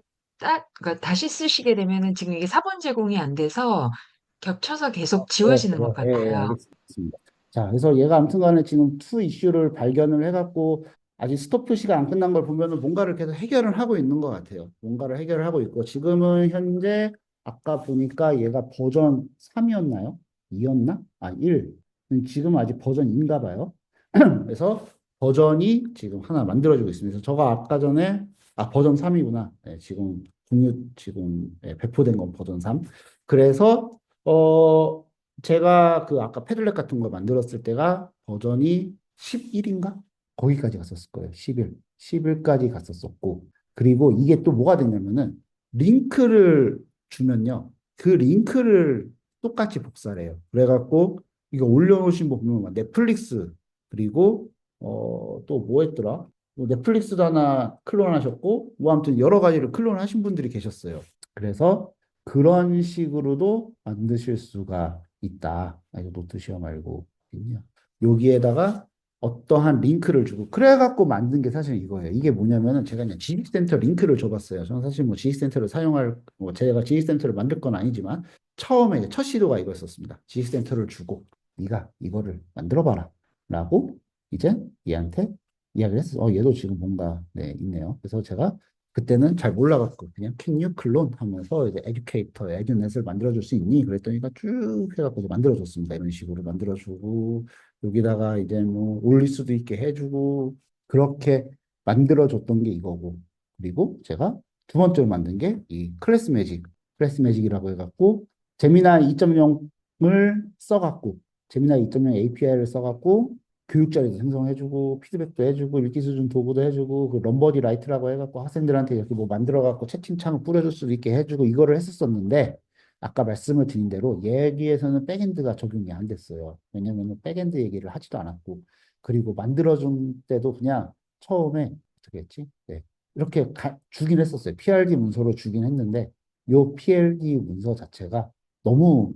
그러니까 다시 쓰시게 되면은 지금 이게 사본 제공이 안 돼서 겹쳐서 계속 지워지는 것 같아요.
알겠습니다. 자, 그래서 얘가 아무튼 간에 지금 투 이슈를 발견을 해갖고 아직 스톱 표시가 안 끝난 걸 보면은 뭔가를 계속 해결을 하고 있는 것 같아요. 뭔가를 해결을 하고 있고 지금은 현재 아까 보니까 얘가 버전 3이었나요? 2였나? 아, 1. 지금 아직 버전인가 봐요. 그래서 버전이 지금 하나 만들어지고 있습니다. 그래서 저가 아까 전에 버전 3이구나. 네, 지금 배포된 건 버전 3. 그래서 제가 그 아까 패들렛 같은 거 만들었을 때가 버전이 11인가? 거기까지 갔었을 거예요. 11까지 갔었었고. 그리고 이게 또 뭐가 되냐면은 링크를 주면요. 그 링크를 똑같이 복사를 해요. 그래갖고 이거 올려놓으신 거 보면 막 넷플릭스 그리고 또 뭐 했더라? 뭐 넷플릭스도 하나 클론하셨고 뭐 아무튼 여러 가지를 클론하신 분들이 계셨어요. 그래서 그런 식으로도 만드실 수가 있다. 이거 노트 시험 말고 여기에다가 어떠한 링크를 주고 그래갖고 만든 게 사실 이거예요. 이게 뭐냐면은 제가 그냥 지식센터 링크를 줘봤어요. 저는 사실 뭐 지식센터를 제가 지식센터를 만들 건 아니지만 처음에 이제 첫 시도가 이거였었습니다. 지식센터를 주고 네가 이거를 만들어봐라 라고 이제 얘한테 이야기를 했어요. 얘도 지금 뭔가 있네요. 그래서 제가 그때는 잘 몰라갖고 그냥 can you clone 하면서 이제 에듀케이터, 에듀넷을 만들어줄 수 있니? 그랬더니 쭉 해갖고 이제 만들어줬습니다. 이런 식으로 만들어주고 여기다가 이제 뭐 올릴 수도 있게 해주고 그렇게 만들어줬던 게 이거고 그리고 제가 두 번째로 만든 게 이 클래스 매직이라고 해갖고 제미나이 2.0을 써갖고 제미나이 2.0 API를 써갖고 교육 자료도 생성해주고 피드백도 해주고 읽기 수준 도구도 해주고 그 럼버디 라이트라고 해갖고 학생들한테 이렇게 뭐 만들어갖고 채팅창을 뿌려줄 수도 있게 해주고 이거를 했었었는데 아까 말씀을 드린 대로 여기에서는 백엔드가 적용이 안 됐어요. 왜냐면은 백엔드 얘기를 하지도 않았고 그리고 만들어준 때도 그냥 처음에 어떻게 했지? 네. 이렇게 주긴 했었어요. PRD 문서로 주긴 했는데 요 PLD 문서 자체가 너무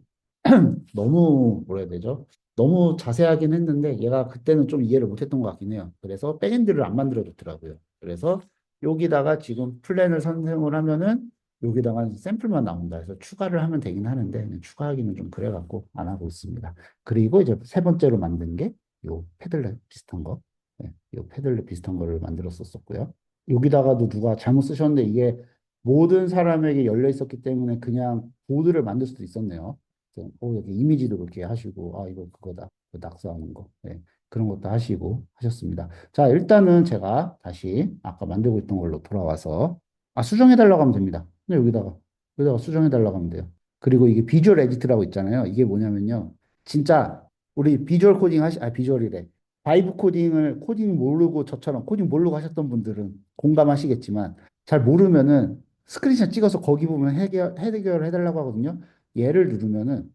너무 뭐라 해야 되죠? 너무 자세하긴 했는데 얘가 그때는 좀 이해를 못했던 것 같긴 해요. 그래서 백엔드를 안 만들어 줬더라고요. 그래서 여기다가 지금 플랜을 선택을 하면은 여기다가 샘플만 나온다 해서 추가를 하면 되긴 하는데 그냥 추가하기는 좀 그래갖고 안 하고 있습니다. 그리고 이제 세 번째로 만든 게 요 패들렛 비슷한 거, 네, 요 패들렛 비슷한 거를 만들었었고요. 여기다가도 누가 잘못 쓰셨는데 이게 모든 사람에게 열려 있었기 때문에 그냥 보드를 만들 수도 있었네요. 여기 이미지도 그렇게 하시고, 아, 이거 그거다. 그 낙서하는 거. 네, 그런 것도 하시고 하셨습니다. 자, 일단은 제가 다시 아까 만들고 있던 걸로 돌아와서, 아, 수정해달라고 하면 됩니다. 근데 여기다가 수정해달라고 하면 돼요. 그리고 이게 비주얼 에디트라고 있잖아요. 이게 뭐냐면요. 진짜 우리 비주얼 코딩 비주얼이래. 바이브 코딩 모르고 저처럼 코딩 모르고 하셨던 분들은 공감하시겠지만, 잘 모르면은 스크린샷 찍어서 거기 보면 해결을 해달라고 하거든요. 얘를 누르면은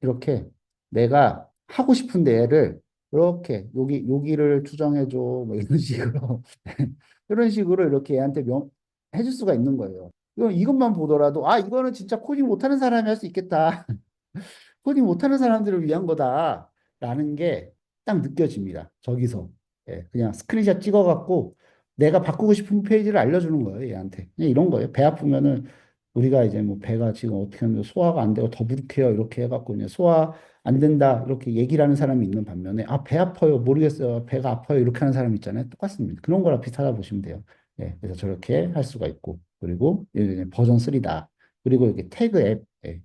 이렇게 내가 하고 싶은데 얘를 이렇게 여기를 투정해줘 뭐 이런 식으로 이런 식으로 이렇게 얘한테 해줄 수가 있는 거예요. 이것만 보더라도 아 이거는 진짜 코딩 못하는 사람이 할 수 있겠다. 코딩 못하는 사람들을 위한 거다라는 게 딱 느껴집니다. 저기서 그냥 스크린샷 찍어갖고 내가 바꾸고 싶은 페이지를 알려주는 거예요. 얘한테 그냥 이런 거예요. 배 아프면은 우리가 이제 뭐 배가 지금 어떻게 하면 소화가 안 되고 더부룩해요 이렇게 해갖고 그냥 소화 안 된다 이렇게 얘기를 하는 사람이 있는 반면에 아 배 아파요 모르겠어요 배가 아파요 이렇게 하는 사람 있잖아요. 똑같습니다. 그런 거랑 비슷하다 보시면 돼요. 그래서 저렇게 할 수가 있고 그리고 이제 버전 3다. 그리고 이게 태그 앱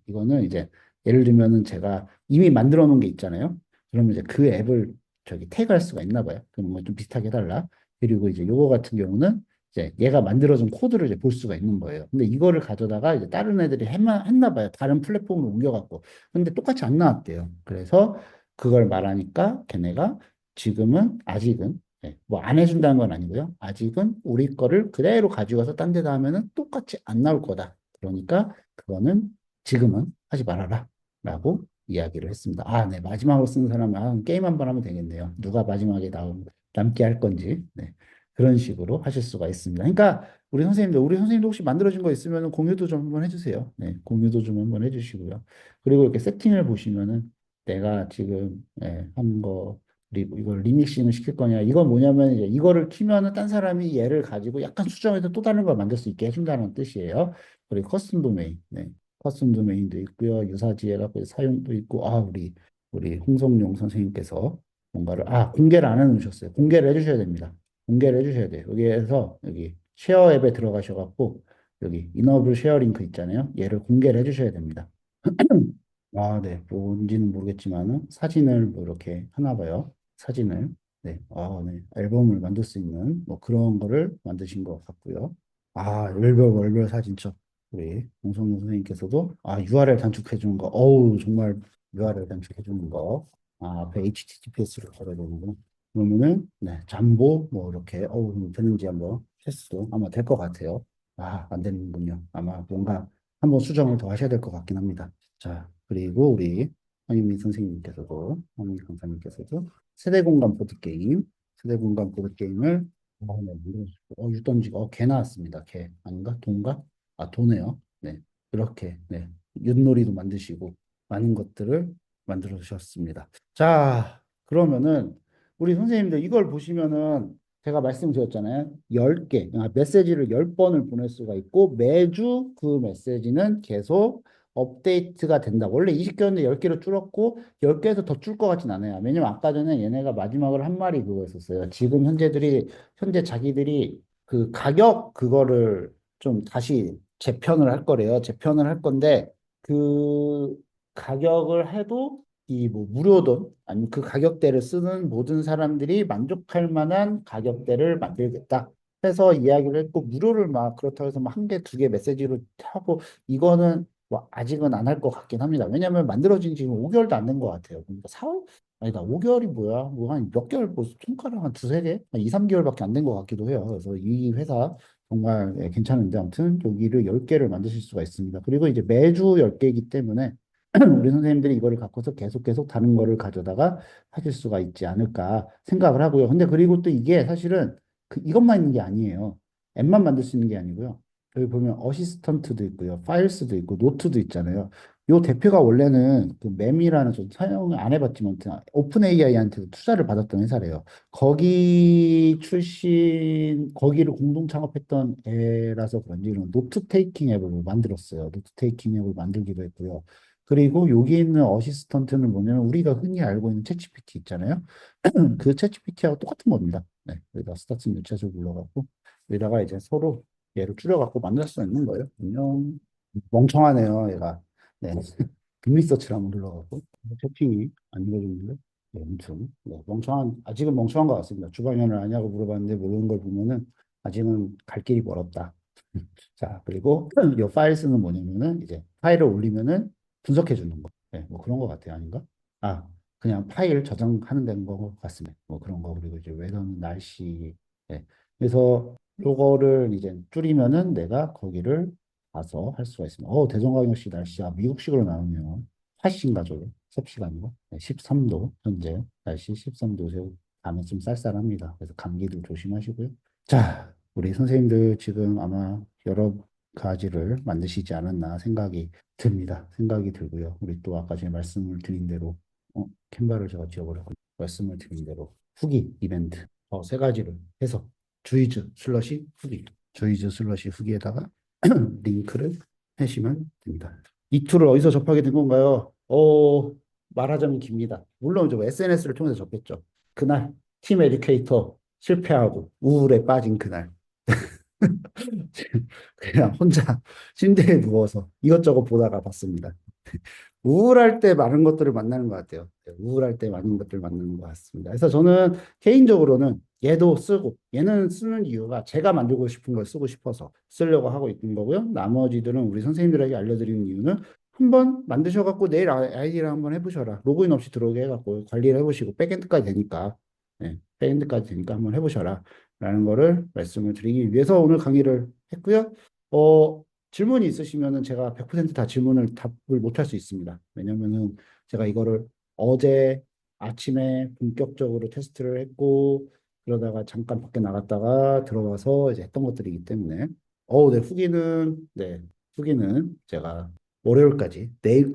이거는 이제 예를 들면은 제가 이미 만들어 놓은 게 있잖아요. 그러면 이제 그 앱을 저기 태그할 수가 있나 봐요. 그럼 뭐 좀 비슷하게 해달라. 그리고 이제 요거 같은 경우는 이제 얘가 만들어준 코드를 이제 볼 수가 있는 거예요. 근데 이거를 가져다가 이제 다른 애들이 했나 봐요. 다른 플랫폼으로 옮겨갖고. 근데 똑같이 안 나왔대요. 그래서 그걸 말하니까 걔네가 지금은 아직은 뭐 안 해준다는 건 아니고요. 아직은 우리 거를 그대로 가지고 가서 딴 데다 하면은 똑같이 안 나올 거다. 그러니까 그거는 지금은 하지 말아라. 라고 이야기를 했습니다. 아, 네. 마지막으로 쓰는 사람은 아, 게임 한 번 하면 되겠네요. 누가 마지막에 남게 할 건지. 네. 그런 식으로 하실 수가 있습니다. 그러니까 우리 선생님도 혹시 만들어진 거 있으면 공유도 좀 한번 해주세요. 네, 공유도 좀 한번 해주시고요. 그리고 이렇게 세팅을 보시면은 내가 지금 하는 거 이걸 리믹싱을 시킬 거냐 이건 뭐냐면 이제 이거를 키면은 딴 사람이 얘를 가지고 약간 수정해서 또 다른 걸 만들 수 있게 해준다는 뜻이에요. 그리고 커스텀 도메인, 커스텀 도메인도 있고요. 유사지에 갖고 사용도 있고 아 우리 홍성용 선생님께서 뭔가를 공개를 안 해놓으셨어요. 공개를 해주셔야 됩니다. 공개를 해주셔야 돼요. 여기에서 여기 쉐어 앱에 들어가셔갖고 여기 이너블 쉐어 링크 있잖아요. 얘를 공개를 해주셔야 됩니다. 아, 네. 뭔지는 모르겠지만은 사진을 뭐 이렇게 하나 봐요. 사진을. 네. 아, 네. 앨범을 만들 수 있는 뭐 그런 거를 만드신 것 같고요. 아, 월별 사진첩. 우리 홍성용 선생님께서도 URL 단축해 주는 거. 어우, 정말 URL 단축해 주는 거. 앞에 HTTPS를 걸어야 되는구나. 그러면은 잠보 뭐 이렇게 되는지 한번 테스트도 아마 될 것 같아요. 안 되는군요. 아마 뭔가 한번 수정을 더 하셔야 될 것 같긴 합니다. 자, 그리고 우리 한유미 강사님께서도 세대공간 보드게임을 유 던지고 개 나왔습니다. 개 아닌가? 돈가? 도네요. 네, 이렇게 윷놀이도 만드시고 많은 것들을 만들어 주셨습니다. 자, 그러면은 우리 선생님들 이걸 보시면은 제가 말씀드렸잖아요. 10개, 메시지를 10번을 보낼 수가 있고 매주 그 메시지는 계속 업데이트가 된다. 원래 20개였는데 10개로 줄었고 10개에서 더 줄 것 같진 않아요. 왜냐면 아까 전에 얘네가 마지막으로 한 말이 그거였었어요. 지금 현재 자기들이 그 가격 그거를 좀 다시 재편을 할 거래요. 재편을 할 건데 그 가격을 해도 이 뭐 무료돈 아니면 그 가격대를 쓰는 모든 사람들이 만족할 만한 가격대를 만들겠다 해서 이야기를 했고 무료를 막 그렇다고 해서 막 한 개, 두 개 메시지로 하고 이거는 뭐 아직은 안 할 것 같긴 합니다. 왜냐하면 만들어진 지금 5개월도 안 된 것 같아요. 그러니까 4월 아니다 5개월이 뭐야? 뭐 한 몇 개월 뭐 손가락 한 두세 개? 한 2, 3개월밖에 안 된 것 같기도 해요. 그래서 이 회사 정말 괜찮은데 아무튼 여기를 10개를 만드실 수가 있습니다. 그리고 이제 매주 10개이기 때문에 우리 선생님들이 이거를 갖고서 계속 다른 거를 가져다가 하실 수가 있지 않을까 생각을 하고요. 근데 그리고 또 이게 사실은 이것만 있는 게 아니에요. 앱만 만들 수 있는 게 아니고요. 여기 보면 어시스턴트도 있고요. 파일스도 있고 노트도 있잖아요. 요 대표가 원래는 그 맴이라는 좀 사용을 안 해봤지만 오픈 AI한테도 투자를 받았던 회사래요. 거기를 공동 창업했던 애라서 그런지 이런 노트 테이킹 앱을 만들었어요. 노트 테이킹 앱을 만들기도 했고요. 그리고 여기 있는 어시스턴트는 뭐냐면 우리가 흔히 알고 있는 챗GPT 있잖아요. 그 챗GPT하고 똑같은 겁니다. 네, 여기다 스타트 뉴챗을 불러갖고 여기다가 이제 서로 얘를 줄여갖고 만들 수 있는 거예요. 안녕. 멍청하네요, 얘가. 네. 빅리서치를 한번 눌러갖고 채팅이 안 읽어주는데 네, 아무튼 네, 아직은 멍청한 것 같습니다. 주방연을 아냐고 물어봤는데 모르는 걸 보면은 아직은 갈 길이 멀었다. 자, 그리고 이 파일스는 뭐냐면은 이제 파일을 올리면은 분석해 주는 거. 네, 뭐 그런 것 같아요. 아닌가? 아, 그냥 파일 저장하는 데는 것 같습니다. 뭐 그런 거. 그리고 이제 웨더는 날씨. 네. 그래서 요거를 이제 줄이면은 내가 거기를 가서 할 수가 있습니다. 대전광역시 날씨가 미국식으로 나오네요. 화씨인가죠? 섭씨가 아니고. 네, 13도, 현재 날씨 13도, 밤에 좀 쌀쌀합니다. 그래서 감기들 조심하시고요. 자, 우리 선생님들 지금 아마 여러 가지를 만드시지 않았나 생각이 듭니다. 생각이 들고요. 우리 또 아까 제가 말씀을 드린 대로, 캔바를 제가 지워버렸고, 말씀을 드린 대로 후기 이벤트, 세 가지를 해서 주이즈 슬러시 후기, 주이즈 슬러시 후기에다가 링크를 하시면 됩니다. 이 툴을 어디서 접하게 된 건가요? 말하자면 깁니다. 물론 저 SNS를 통해서 접했죠. 그날 팀 에듀케이터 실패하고 우울에 빠진 그날 그냥 혼자 침대에 누워서 이것저것 보다가 봤습니다. 우울할 때 많은 것들을 만나는 것 같아요. 우울할 때 많은 것들을 만나는 것 같습니다. 그래서 저는 개인적으로는 얘도 쓰고 얘는 쓰는 이유가 제가 만들고 싶은 걸 쓰고 싶어서 쓰려고 하고 있는 거고요. 나머지들은 우리 선생님들에게 알려드리는 이유는 한번 만드셔갖고 내일 아이디를 한번 해보셔라. 로그인 없이 들어오게 해갖고 관리를 해보시고 백엔드까지 되니까 네, 백엔드까지 되니까 한번 해보셔라 라는 거를 말씀을 드리기 위해서 오늘 강의를 했고요. 질문이 있으시면은 제가 100% 다 질문을 답을 못할 수 있습니다. 왜냐면은 제가 이거를 어제 아침에 본격적으로 테스트를 했고 그러다가 잠깐 밖에 나갔다가 들어와서 이제 했던 것들이기 때문에 후기는 제가 월요일까지 내일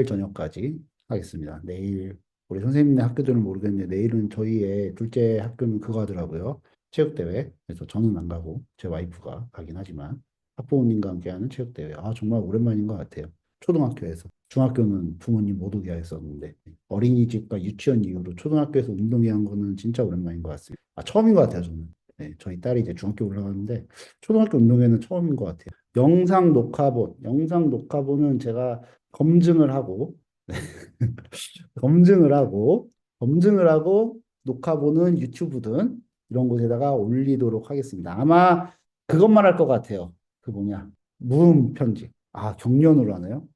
저녁까지 하겠습니다. 내일 우리 선생님네 학교들은 모르겠는데 내일은 저희의 둘째 학교는 그거 하더라고요. 체육대회. 그래서 저는 안 가고 제 와이프가 가긴 하지만 학부모님과 함께하는 체육대회. 정말 오랜만인 것 같아요. 초등학교에서. 중학교는 부모님 못 오게 했었는데 어린이집과 유치원 이후로 초등학교에서 운동회 한 거는 진짜 오랜만인 것 같습니다. 처음인 것 같아요, 저는. 네, 저희 딸이 이제 중학교 올라가는데 초등학교 운동회는 처음인 것 같아요. 영상 녹화본은 제가 검증을 하고 검증을 하고 녹화본은 유튜브든 이런 곳에다가 올리도록 하겠습니다. 아마 그것만 할 것 같아요. 무음 편집. 경련으로 하나요?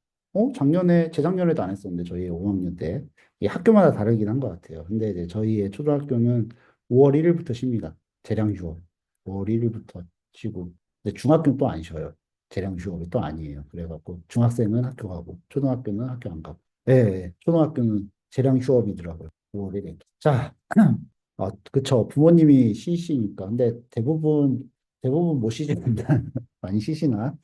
재작년에도 안 했었는데, 저희 5학년 때. 이게 학교마다 다르긴 한 것 같아요. 근데 이제 저희의 초등학교는 5월 1일부터 쉽니다. 재량 휴업. 5월 1일부터 쉬고. 근데 중학교는 또 안 쉬어요. 재량 휴업이 또 아니에요. 그래갖고, 중학생은 학교 가고, 초등학교는 학교 안 가고. 네, 초등학교는 재량 휴업이더라고요. 5월 1일. 자, 그쵸. 부모님이 쉬시니까. 근데 대부분 못 쉬십니다. 많이 쉬시나?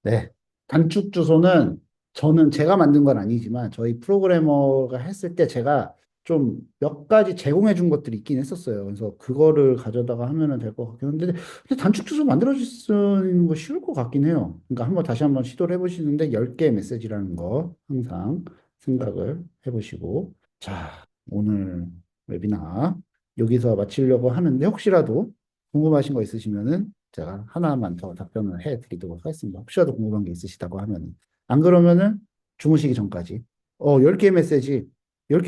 네. 단축 주소는 저는 제가 만든 건 아니지만 저희 프로그래머가 했을 때 제가 좀 몇 가지 제공해 준 것들이 있긴 했었어요. 그래서 그거를 가져다가 하면은 될 것 같긴 한데, 근데 단축 주소 만들어줄 수 있는 거 쉬울 것 같긴 해요. 그러니까 다시 한번 시도를 해보시는데 10개의 메시지라는 거 항상 생각을 해보시고. 자, 오늘 웨비나 여기서 마치려고 하는데 혹시라도 궁금하신 거 있으시면은 제가 하나만 더 답변을 해드리도록 하겠습니다. 혹시라도 궁금한 게 있으시다고 하면은. 안 그러면은 주무시기 전까지. 10개의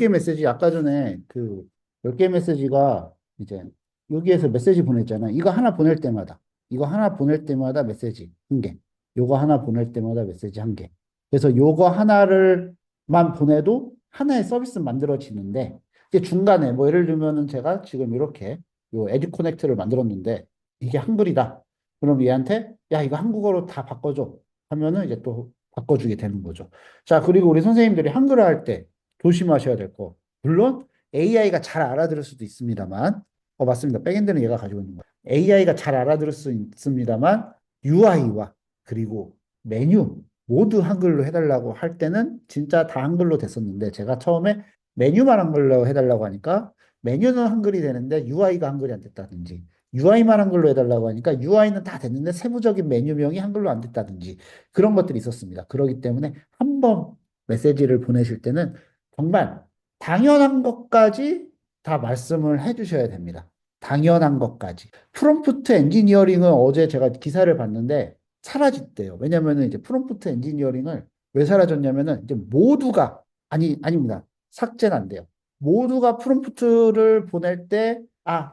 메시지 아까 전에 그 10개의 메시지가 이제 여기에서 메시지 보냈잖아요. 이거 하나 보낼 때마다 메시지 1개. 요거 하나 보낼 때마다 메시지 1개. 그래서 요거 하나를만 보내도 하나의 서비스 만들어지는데 이제 중간에 예를 들면은 제가 지금 이렇게 요 에듀 커넥트를 만들었는데 이게 한글이다. 그럼 얘한테 야 이거 한국어로 다 바꿔줘 하면은 이제 또 바꿔주게 되는 거죠. 자, 그리고 우리 선생님들이 한글을 할 때 조심하셔야 될 거. 물론 AI가 잘 알아들을 수도 있습니다만 맞습니다. 백엔드는 얘가 가지고 있는 거예요. AI가 잘 알아들을 수 있습니다만 UI와 그리고 메뉴 모두 한글로 해달라고 할 때는 진짜 다 한글로 됐었는데 제가 처음에 메뉴만 한글로 해달라고 하니까 메뉴는 한글이 되는데 UI가 한글이 안 됐다든지 UI만 한글로 해달라고 하니까 UI는 다 됐는데 세부적인 메뉴명이 한글로 안 됐다든지 그런 것들이 있었습니다. 그렇기 때문에 한 번 메시지를 보내실 때는 정말 당연한 것까지 다 말씀을 해주셔야 됩니다. 당연한 것까지. 프롬프트 엔지니어링은 어제 제가 기사를 봤는데 사라졌대요. 왜냐면은 이제 프롬프트 엔지니어링을 왜 사라졌냐면은 이제 모두가 아닙니다. 삭제는 안 돼요. 모두가 프롬프트를 보낼 때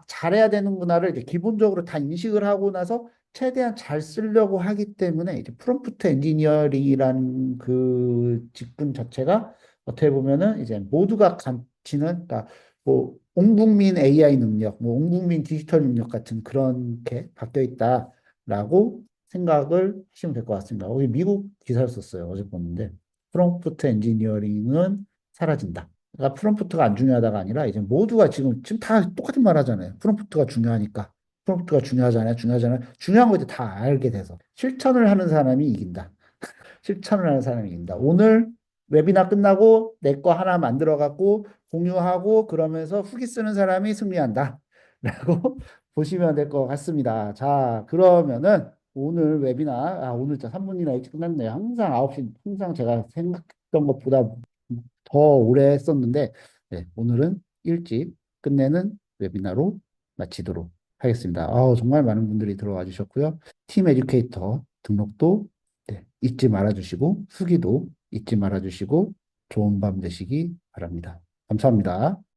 잘해야 되는구나를 이제 기본적으로 다 인식을 하고 나서 최대한 잘 쓰려고 하기 때문에 이제 프롬프트 엔지니어링이라는 그 직군 자체가 어떻게 보면은 이제 모두가 가치는 그러니까 뭐 온 국민 AI 능력, 뭐 온 국민 디지털 능력 같은 그런 게 바뀌어 있다라고 생각을 하시면 될 것 같습니다. 여기 미국 기사를 썼어요. 어제 봤는데 프롬프트 엔지니어링은 사라진다. 그러니까 프롬프트가 안 중요하다가 아니라 이제 모두가 지금 다 똑같은 말 하잖아요. 프롬프트가 중요하니까. 프롬프트가 중요하잖아요. 중요하잖아요. 중요한 거 이제 다 알게 돼서 실천을 하는 사람이 이긴다. 실천을 하는 사람이 이긴다. 오늘 웨비나 끝나고 내 거 하나 만들어 갖고 공유하고 그러면서 후기 쓰는 사람이 승리한다. 라고 보시면 될 것 같습니다. 자, 그러면은 오늘 웨비나, 오늘 진짜 3분이나 일찍 끝났네요. 항상 9시, 항상 제가 생각했던 것보다 더 오래 했었는데, 네, 오늘은 일찍 끝내는 웨비나로 마치도록 하겠습니다. 정말 많은 분들이 들어와 주셨고요. 팀 에듀케이터 등록도 네, 잊지 말아 주시고, 후기도 잊지 말아 주시고, 좋은 밤 되시기 바랍니다. 감사합니다.